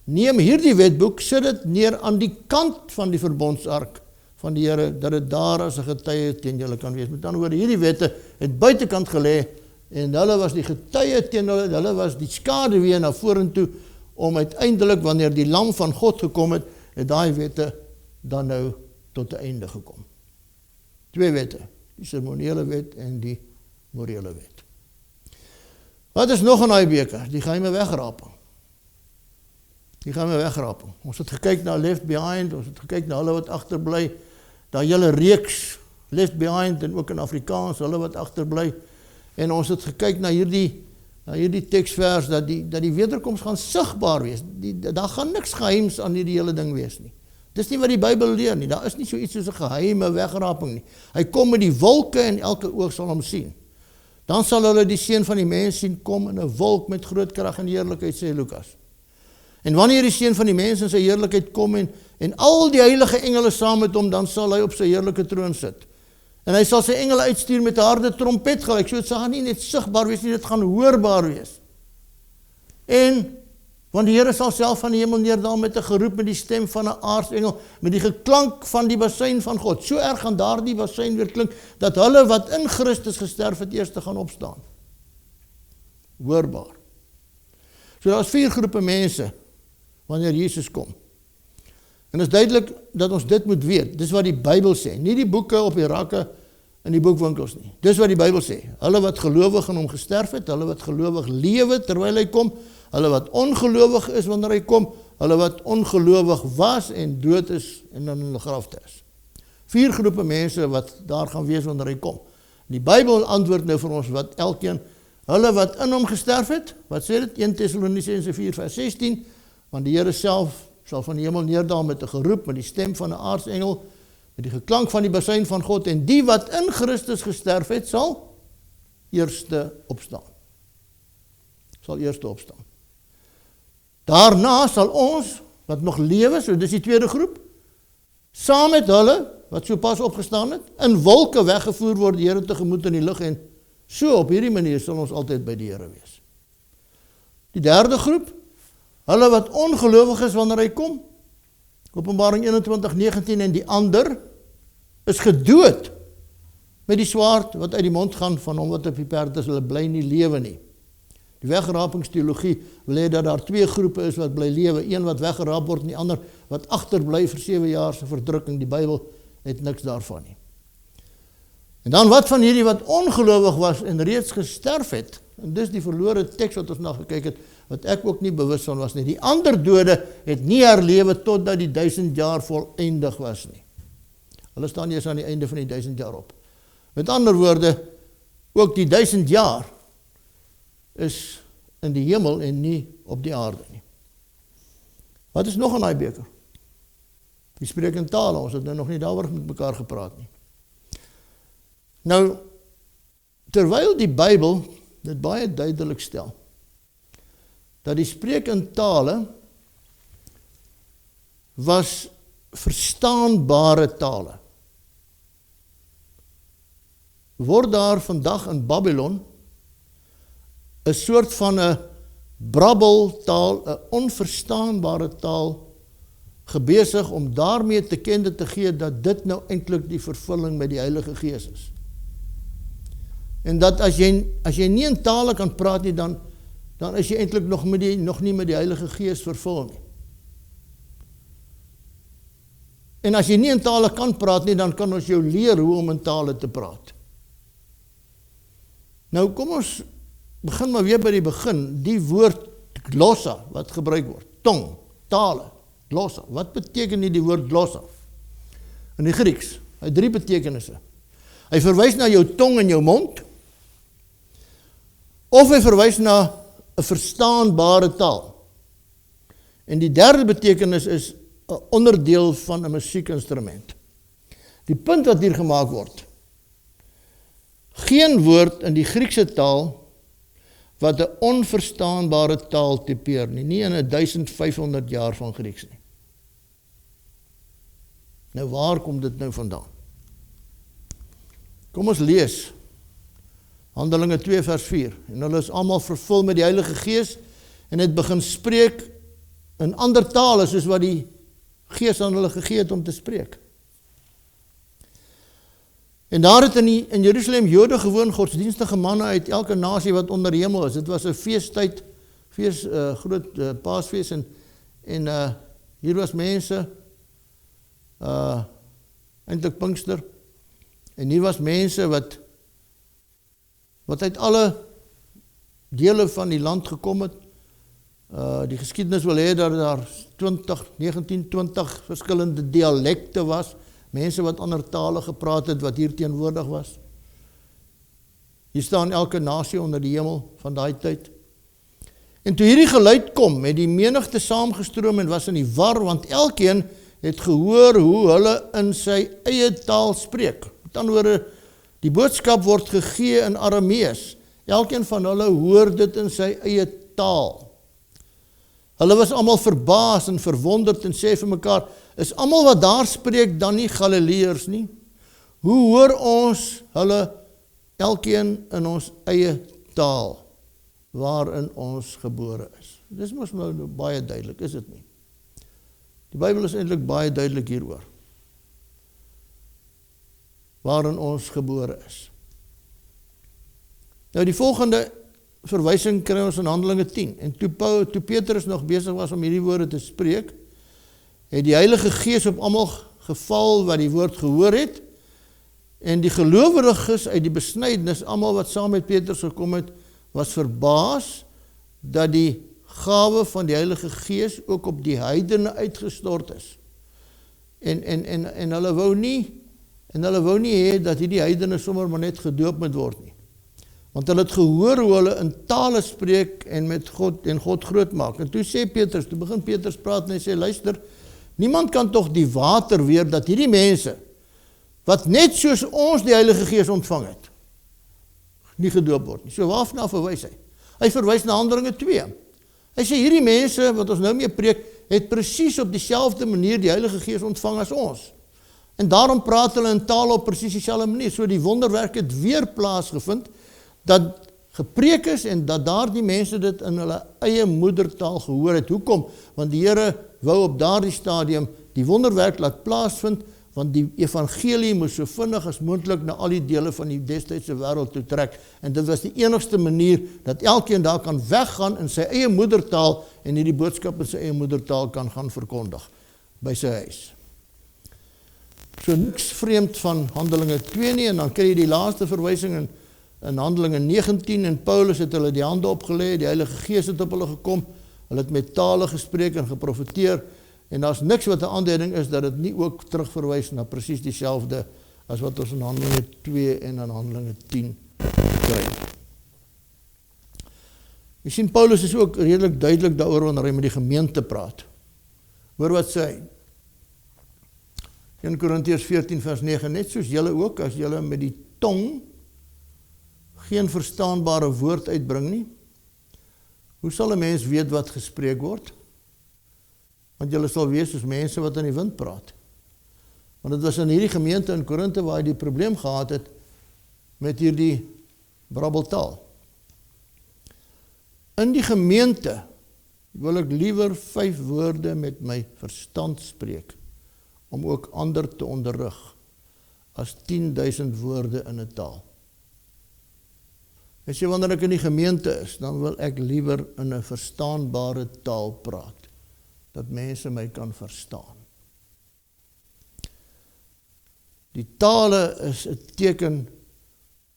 neem hierdie wetboek, sit dit neer aan die kant van die verbondsark van die Here, dat dit daar as 'n getuie teen julle kan wees. Met ander woorde, hierdie wette het buitekant gelê, en hulle was die getuie teen hulle was die skaduwee na vorentoe, om uiteindelik, wanneer die lam van God gekom het, het daai wette dan nou tot 'n einde gekom. 2 wette, die seremoniele wet en die morele wet. Wat is nog in daai beker? Die geheime wegraping. Ons het gekyk na Left Behind, ons het gekyk na hulle wat agterbly, daai hele reeks Left Behind, en ook in Afrikaans, hulle wat agterbly, en ons het gekyk na hierdie teksvers, dat die wederkoms gaan sigbaar wees. Daar gaan niks geheims aan hierdie hele ding wees nie. Dis nie wat die Bybel leer nie, daar is nie so iets soos 'n geheime wegraping nie. Hy kom met die wolke en elke oog sal hom sien. Dan sal hulle die Seun van die mens sien kom in 'n wolk met groot krag en heerlikheid, sê Lukas. En wanneer die Seun van die mens in sy heerlikheid kom en al die heilige engele saam met hom, dan sal hy op sy heerlike troon sit. En hy sal sy engele uitstuur met 'n harde trompet gelyk. So dit sal nie net sigbaar wees nie, dit gaan hoorbaar wees. En want die Here sal self van die hemel neerdal met 'n geroep, met die stem van 'n aartsengel, met die geklank van die basuin van God. So erg gaan daardie basuin weer klink, dat hulle wat in Christus gesterf het, eers te gaan opstaan. Hoorbaar. So daar is 4 groepe mense, wanneer Jesus kom. En het is duidelik dat ons dit moet weet. Dis wat die Bybel sê. Nie die boeke op die rakke in die boekwinkels nie. Dis wat die Bybel sê. Hulle wat gelowig in hom gesterf het, hulle wat gelowig lewe terwyl hy kom, hulle wat ongelowig is wanneer hy kom, hulle wat ongelowig was en dood is en in hulle grafte is. 4 groepe mense wat daar gaan wees wanneer hy kom. Die Bybel antwoord nou vir ons wat elkeen, hulle wat in hom gesterf het, wat sê dit? 1 Tessalonisense 4 vers 16, want die Here self sal van die hemel neerdaal met 'n geroep, met die stem van 'n aartsengel, met die geklank van die basuin van God, en die wat in Christus gesterf het, sal eerste opstaan. Daarna sal ons, wat nog lewe, so dis die tweede groep, saam met hulle, wat so pas opgestaan het, in wolke weggevoer word die Here tegemoet in die lug, en so op hierdie manier sal ons altyd by die Here wees. Die derde groep, hulle wat ongelowig is wanneer hy kom, Openbaring 21:19, en die ander is gedood met die swaard wat uit die mond gaan van hom wat op die perd is, hulle bly nie lewe nie. Die weggeraapingsteologie wil hê dat daar 2 groepe is wat bly lewe, een wat weggeraap word en die ander wat agterbly vir 7 jaar se verdrukking. Die Bybel het niks daarvan nie. En dan wat van hierdie wat ongelowig was en reeds gesterf het, en dis die verlore teks wat ons na gekyk het, wat ek ook nie bewus van was nie. Die ander dode het nie herlewe totdat die 1000 jaar voleindig was nie. Hulle staan eers aan die einde van die 1000 jaar op. Met ander woorde, ook die 1000 jaar is in die hemel en nie op die aarde nie. Wat is nog in daai beker? Die spreek in tale, ons het nou nog nie daaroor met mekaar gepraat nie. Nou, terwyl die Bybel dit baie duidelik stel, dat die spreek in tale was verstaanbare tale, word daar vandag in Babylon 'n soort van 'n brabbeltaal, 'n onverstaanbare taal gebesig om daarmee te kende te gee dat dit nou eintlik die vervulling met die Heilige Gees is. En dat as jy nie in tale kan praat nie, dan is jy eintlik nog nie met die Heilige Gees vervul nie. En as jy nie in tale kan praat nie, dan kan ons jou leer hoe om in tale te praat. Nou kom ons begin maar weer by die begin. Die woord glossa wat gebruik word, tong, tale, glossa. Wat beteken die woord glossa? In die Grieks, hy het 3 betekenisse. Hy verwys na jou tong en jou mond, of hy verwys na 'n verstaanbare taal. En die derde betekenis is 'n onderdeel van 'n musiekinstrument. Die punt wat hier gemaak word, geen woord in die Griekse taal wat 'n onverstaanbare taal typeer nie in 1500 jaar van Grieks nie. Nou waar kom dit nou vandaan? Kom ons lees Handelinge 2 vers 4, en hulle is almal vervul met die Heilige Gees, en het begin spreek in ander tale, soos wat die Gees aan hulle gegee het om te spreek. En daar het in Jerusalem Jode gewoon, godsdienstige manne uit elke nasie wat onder hemel is. Dit was 'n feestyd, groot Paasfees, en hier was mense, eintlik Pinkster, en hier was mense wat uit alle dele van die land gekom het. Die geskiedenis wil hê dat daar 19-20 verskillende dialekte was, mense wat ander tale gepraat het, wat hier teenwoordig was. Hier staan elke nasie onder die hemel van daai tyd. En toe hierdie geluid kom, het die menigte saamgestroom en was in die war, want elkeen het gehoor hoe hulle in sy eie taal spreek. Met ander woorde, die boodskap word gegee in Aramees. Elkeen van hulle hoor dit in sy eie taal. Hulle was almal verbaas en verwonderd en sê vir mekaar, is almal wat daar spreek dan nie Galileërs nie? Hoe hoor ons hulle elkeen in ons eie taal, waarin ons gebore is? Dis mos nou baie duidelik, is dit nie? Die Bybel is eintlik baie duidelik hieroor, waarin ons gebore is. Nou die volgende verwysing kry ons in Handelinge 10, en toe Petrus nog besig was om hierdie woorde te spreek, het die Heilige Gees op almal geval wat die woord gehoor het, En die gelowiges uit die besnydenis, almal wat saam met Petrus gekom het, was verbaas dat die gawe van die Heilige Gees ook op die heidene uitgestort is. En hulle wou nie hê dat hierdie heidene sommer maar net gedoop moet word nie. Want hulle het gehoor hoe hulle in tale spreek en met God groot maak. En toe begin Petrus praat en hy sê, luister, niemand kan tog die water weer dat hierdie mense, wat net soos ons die Heilige Gees ontvang het, nie gedoop word nie. So waarna verwys hy? Hy verwys na Handelinge 2. Hy sê, hierdie mense, wat ons nou mee preek, het presies op dieselfde manier die Heilige Gees ontvang as ons. En daarom praat hulle in taal op presies dieselfde manier. So die wonderwerk het weer plaasgevind, dat gepreek is en dat daardie mense dit in hulle eie moedertaal gehoor het. Hoekom? Want die Here wou op daardie stadium die wonderwerk laat plaasvind, want die evangelie moes so vinnig as moontlik na al die dele van die destydse wêreld toe trek. En dit was die enigste manier dat elkeen daar kan weggaan in sy eie moedertaal en hierdie boodskap in sy eie moedertaal kan gaan verkondig by sy huis. So niks vreemd van Handelinge 2 nie, en dan kry jy die laaste verwysing in Handelinge 19, en Paulus het hulle die hande opgelê, die Heilige Gees het op hulle gekom, hulle het met tale gespreek en geprofeteer, en daar's niks wat 'n aanduiding is dat dit nie ook terugverwys na presies dieselfde as wat ons in Handelinge 2 en in Handelinge 10 kry. Jy sien, Paulus is ook redelik duidelik daaroor wanneer hy met die gemeente praat. Hoor wat sê hy? 1 Korintiërs 14 vers 9, net soos julle ook, as julle met die tong geen verstaanbare woord uitbring nie, hoe sal 'n mens weet wat gespreek word? Want julle sal wees soos mense wat in die wind praat. Want dit was in hierdie gemeente in Korinthe waar hy die probleem gehad het met hierdie brabbeltaal. In die gemeente wil ek liewer 5 woorde met my verstand spreek, om ook ander te onderrig, as 10.000 woorde in 'n taal. As jy wanneer ek in die gemeente is, dan wil ek liewer in 'n verstaanbare taal praat, dat mense my kan verstaan. Die tale is 'n teken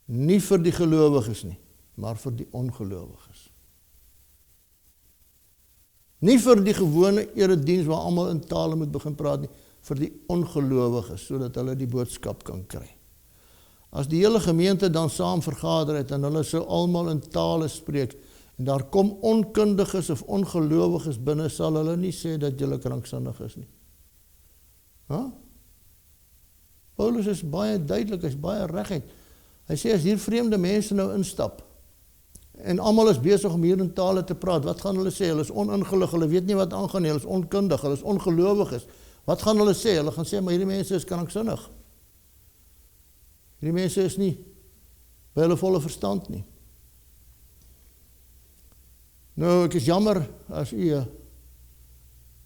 nie vir die gelowiges nie, maar vir die ongelowiges. Nie vir die gewone erediens waar almal in tale moet begin praat nie, vir die ongelowiges, sodat hulle die boodskap kan kry. As die hele gemeente dan saam vergader het en hulle sou almal in tale spreek, en daar kom onkundiges of ongelowiges binne, sal hulle nie sê dat julle kranksinnig is nie. Huh? Paulus is baie duidelik, hy is baie reguit. Hy sê as hier vreemde mense nou instap, en almal is besig om hier in tale te praat, wat gaan hulle sê? Hulle is oningelig, hulle weet nie wat aangaan nie, hulle is onkundig, hulle is ongelowiges. Wat gaan hulle sê? Hulle gaan sê, maar hierdie mense is kranksinnig. Hierdie mense is nie by hulle volle verstand nie. Nou, ek is jammer as u 'n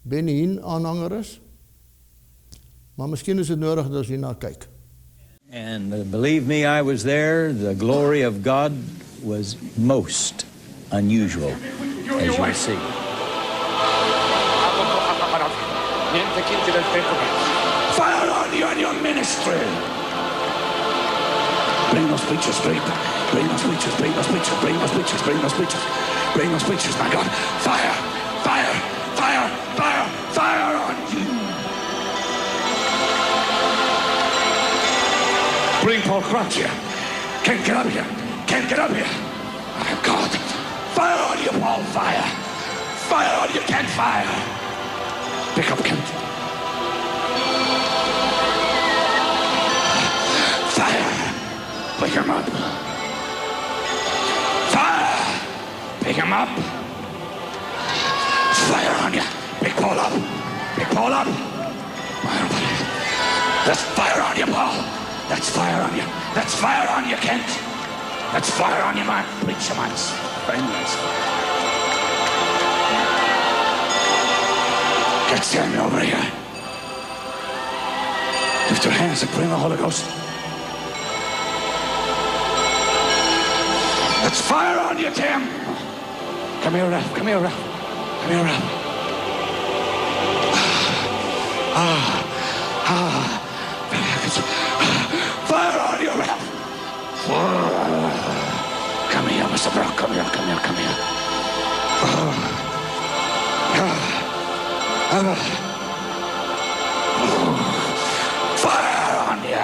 Benny Hinn aanhanger is, maar miskien is dit nodig dat ons hierna kyk. And believe me, I was there. The glory of God was most unusual, as you'll see. Fire on you and your ministry. Bring those preachers, bring those preachers, bring those preachers, bring those preachers, bring those preachers, bring those preachers, my God. Fire, fire, fire, fire, fire on you. Bring Paul Crouch here. Can't get up here. Can't get up here. My God. Fire on you, Paul. Fire. Fire on you. Can't fire. Pick up Kent. Fire. Pick him up. Fire. Pick him up. Fire on you. Pick Paul up. Pick Paul up. That's fire on you, Paul. That's fire on you. That's fire on you, Kent. That's fire on you, man. Preacher, man. Friendless. Get Samuel over here. Lift your hands and pray in the Holy Ghost. That's fire on you, Tim. Come here, Ralph. Come here, Ralph. Come here, Ralph. Fire on Pastor Brock, come here. Fire on you.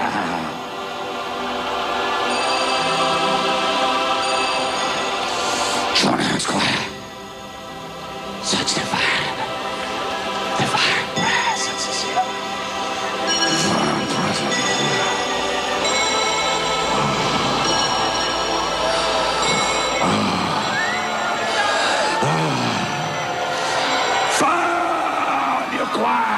Join hands, choir. Such divine presence is here. Divine presence is here. Fire on your choir.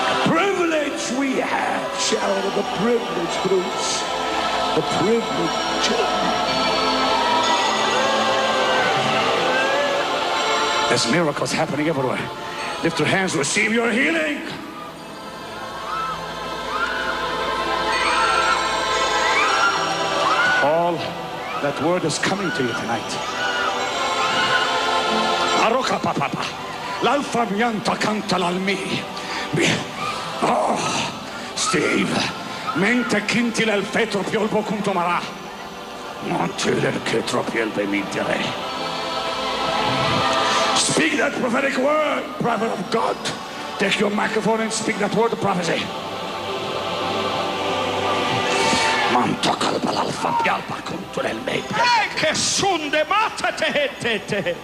The privilege we have, shout the privilege, Bruce. The privilege. There's miracles happening everywhere. Lift your hands, receive your healing. All that word is coming to you tonight. Aroka papa, l'alfa mianta canta l'almi. Oh, Steve, mente kinti l'el fetro piolbo kuntomara. Montile ketro pielbe mintere. Speak that prophetic word, prophet of God. Take your microphone and speak that word of prophecy. Che sunde matate.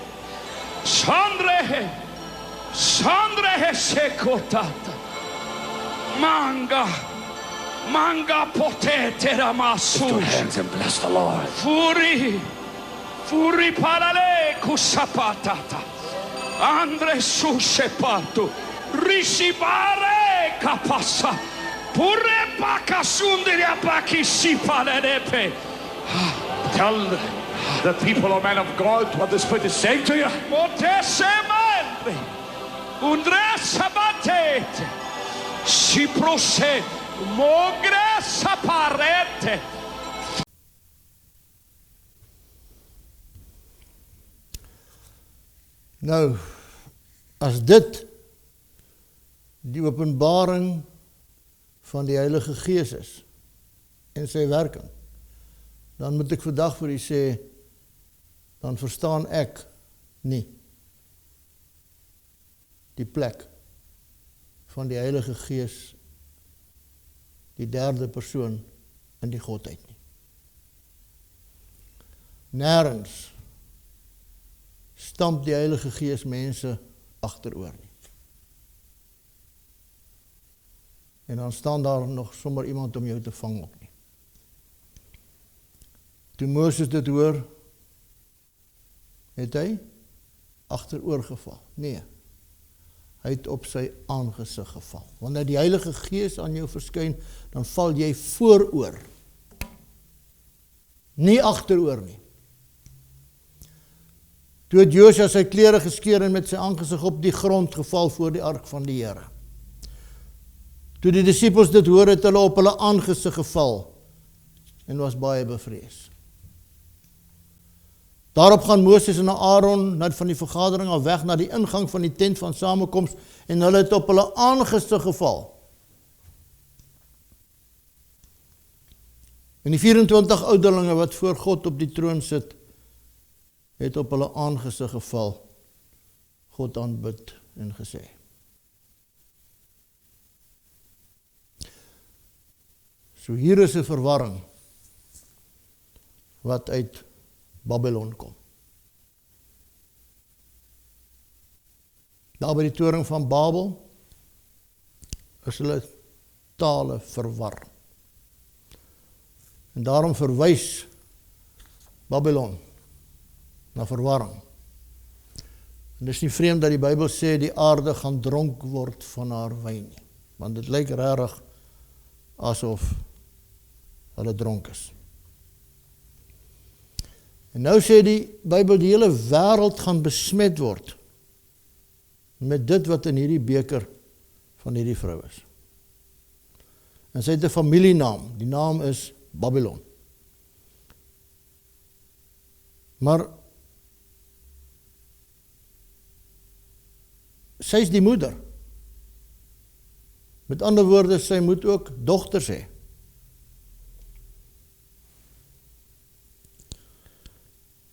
Sandre sekotata. Manga potete ramasu. Lift your hands and bless the Lord. Furi parale kusapatata. Andre su sepato. Risibare kapasa. Pure pakasundri apaki sipanepe. Tell the people, O man of God, what the Spirit is saying to you. Motesemandri. Undre sabatete. Si procede. Mogre saparete. Nou, as dit die openbaring van die Heilige Gees is en sy werking, dan moet ek vandag vir u sê, dan verstaan ek nie die plek van die Heilige Gees, die derde persoon in die Godheid nie. Nêrens stamp die Heilige Gees mense agteroor nie. En dan staan daar nog sommer iemand om jou te vang ook nie. Toe Moses dit hoor, het hy agteroor geval. Nee, hy het op sy aangesig geval. Wanneer die Heilige Gees aan jou verskyn, dan val jy vooroor. Nie agteroor nie. Toe het Josua sy klere geskeur en met sy aangesig op die grond geval voor die ark van die Here. Toe die disippels dit hoor, het hulle op hulle aangesig geval en was baie bevrees. Daarop gaan Moses en Aaron van die vergadering af weg na die ingang van die tent van samekoms en hulle het op hulle aangesig geval. En die 24 ouderlinge wat voor God op die troon sit, het op hulle aangesig geval, God aanbid en gesê. So hier is 'n verwarring wat uit Babylon kom. Daar by die toring van Babel is hulle tale verwar. En daarom verwys Babylon na verwarring. En dis nie vreemd dat die Bybel sê die aarde gaan dronk word van haar wyn nie, want dit lyk regtig asof hulle dronk is. En nou sê die Bybel die hele wêreld gaan besmet word met dit wat in hierdie beker van hierdie vrou is. En sy het 'n familienaam, die naam is Babylon. Maar sy is die moeder. Met ander woorde, sy moet ook dogters hê.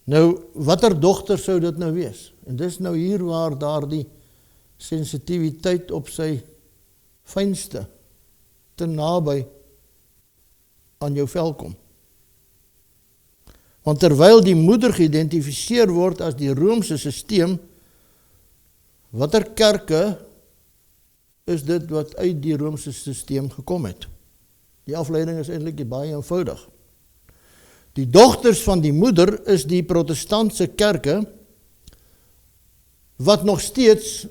Nou, watter dogter sou dit nou wees? En dis nou hier waar daardie sensitiwiteit op sy fynste te naby aan jou vel kom. Want terwyl die moeder geïdentifiseer word as die Romeinse sisteem, watter kerke is dit wat uit die Romeinse sisteem gekom het? Die afleiding is eintlik baie eenvoudig. Die dogters van die moeder is die protestantse kerke wat nog steeds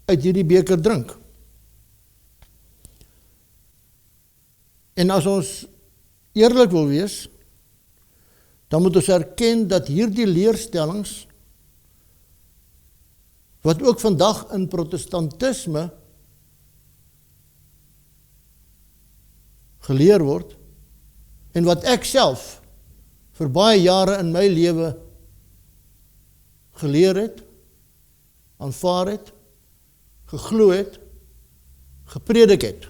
uit hierdie beker drink. En as ons eerlik wil wees, dan moet ons erken dat hierdie leerstellings, wat ook vandag in protestantisme geleer word, en wat ek self vir baie jare in my lewe geleer het, aanvaar het, geglo het, gepredik het,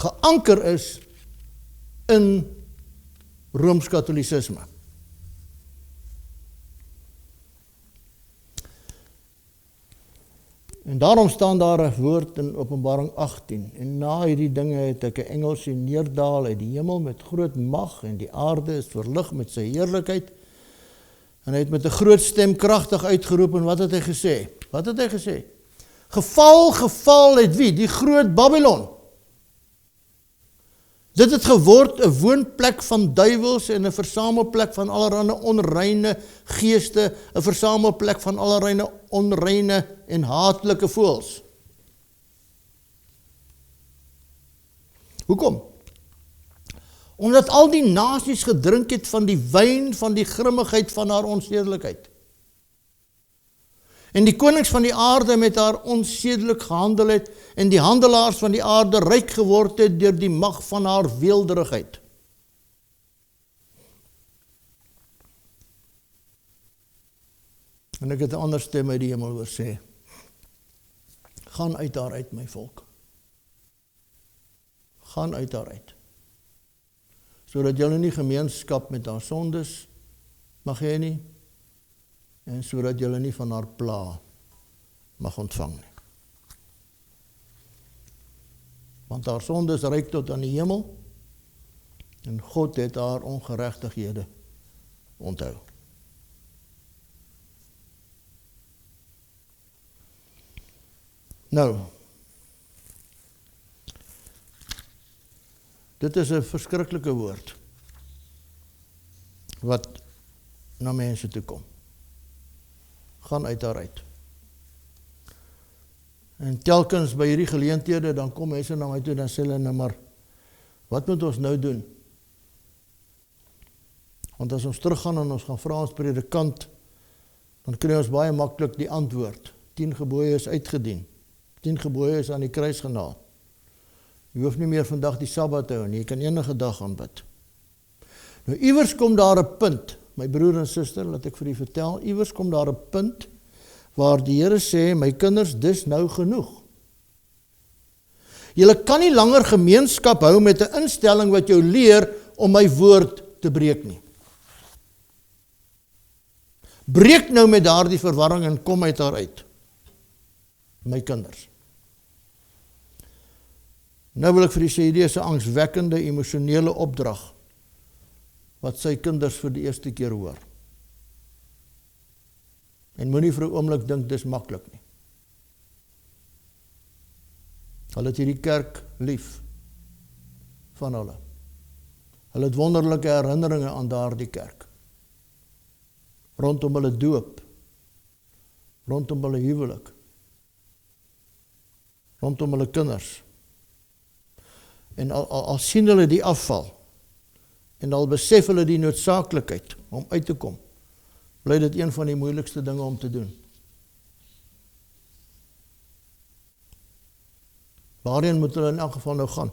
geanker is in Rooms-Katholicisme. En daarom staan daar 'n woord in Openbaring 18, en na hierdie dinge het ek 'n engel sien neerdaal uit die hemel met groot mag, en die aarde is verlig met sy heerlikheid, en hy het met 'n groot stem kragtig uitgeroep, en wat het hy gesê? Wat het hy gesê? Geval, geval het wie? Die groot Babylon. Dit het geword 'n woonplek van duiwels en 'n versamelplek van allerlei onreine geeste, 'n versamelplek van allerlei onreine en haatlike voëls. Hoekom? Omdat al die nasies gedrink het van die wyn van die grimmigheid van haar onsedelikheid. En die konings van die aarde met haar onsedelik gehandel het, en die handelaars van die aarde ryk geword het deur die mag van haar weelderigheid. En ek het 'n ander stem uit die hemel hoor sê, gaan uit haar uit, my volk. Gaan uit haar uit. Sodat julle nie gemeenskap met haar sondes mag hê nie, en sodat julle nie van haar pla mag ontvang nie. Want haar sondes reik tot aan die hemel, en God het haar ongeregtighede onthou. Nou, dit is 'n verskriklike woord, wat na mense toe kom. Gaan uit haar uit. En telkens by hierdie geleenthede, dan kom mense na my toe, dan sê hulle, nou maar, wat moet ons nou doen? Want as ons teruggaan en ons gaan vra ons predikant, dan kry ons baie maklik die antwoord. 10 gebooie is uitgedien. 10 gebooie is aan die kruis genaal. Jy hoef nie meer vandag die Sabbat te hou nie, jy kan enige dag aanbid. Nou, iewers kom daar 'n punt, my broer en suster, laat ek vir u vertel, iewers kom daar 'n punt waar die Here sê, my kinders, dis nou genoeg. Julle kan nie langer gemeenskap hou met 'n instelling wat jou leer om my woord te breek nie. Breek nou met daardie verwarring en kom uit haar uit. My kinders. Nou wil ek vir u sê, hierdie is 'n angswekkende emosionele opdrag wat sy kinders vir die eerste keer hoor. En moenie vir 'n oomblik dink dis maklik nie. Hulle het hierdie kerk lief van hulle. Hulle het wonderlike herinneringe aan daardie kerk. Rondom hulle doop, rondom hulle huwelik, rondom hulle kinders. En al sien hulle die afval, en al besef hulle die noodsaaklikheid om uit te kom, bly dit een van die moeilikste dinge om te doen. Waarheen moet hulle in elk geval nou gaan,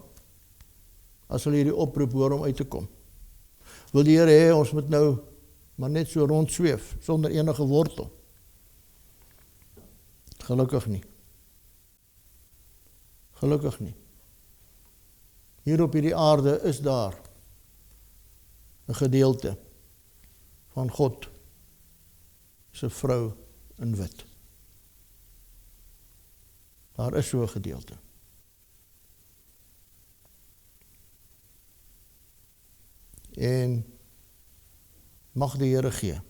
as hulle hierdie oproep hoor om uit te kom? Wil die Here hê ons moet nou maar net so rondsweef, sonder enige wortel? Gelukkig nie. Gelukkig nie. Hier op hierdie aarde is daar 'n gedeelte van God se vrou in wit. Daar is so 'n gedeelte. En mag die Here gee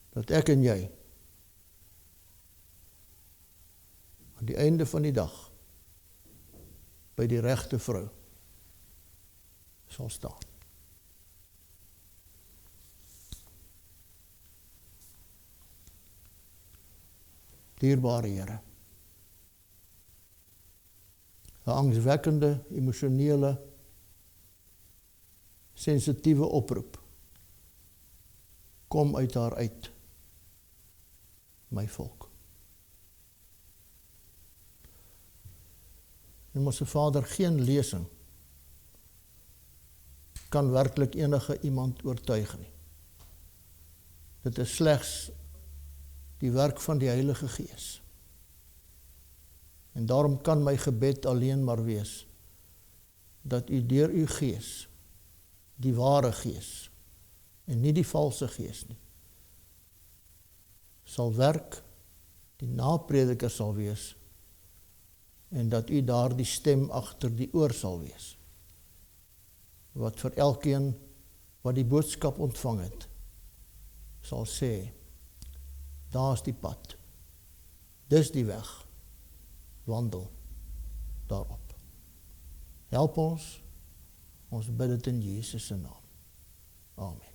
dat ek en jy aan die einde van die dag by die regte vrou sal staan. Dierbare Here, 'n angswekkende, emosionele, sensitiewe oproep kom uit haar uit, my volk. En ons Vader, geen lesing kan werklik enige iemand oortuig nie. Dit is slegs die werk van die Heilige Gees. En daarom kan my gebed alleen maar wees dat u deur uw Gees, die ware Gees, en nie die valse Gees nie, sal werk, die naprediker sal wees, en dat u daar die stem agter die oor sal wees, wat vir elkeen wat die boodskap ontvang het, sal sê, daar is die pad, dis die weg, wandel daarop. Help ons bid dit in Jesus se naam. Amen.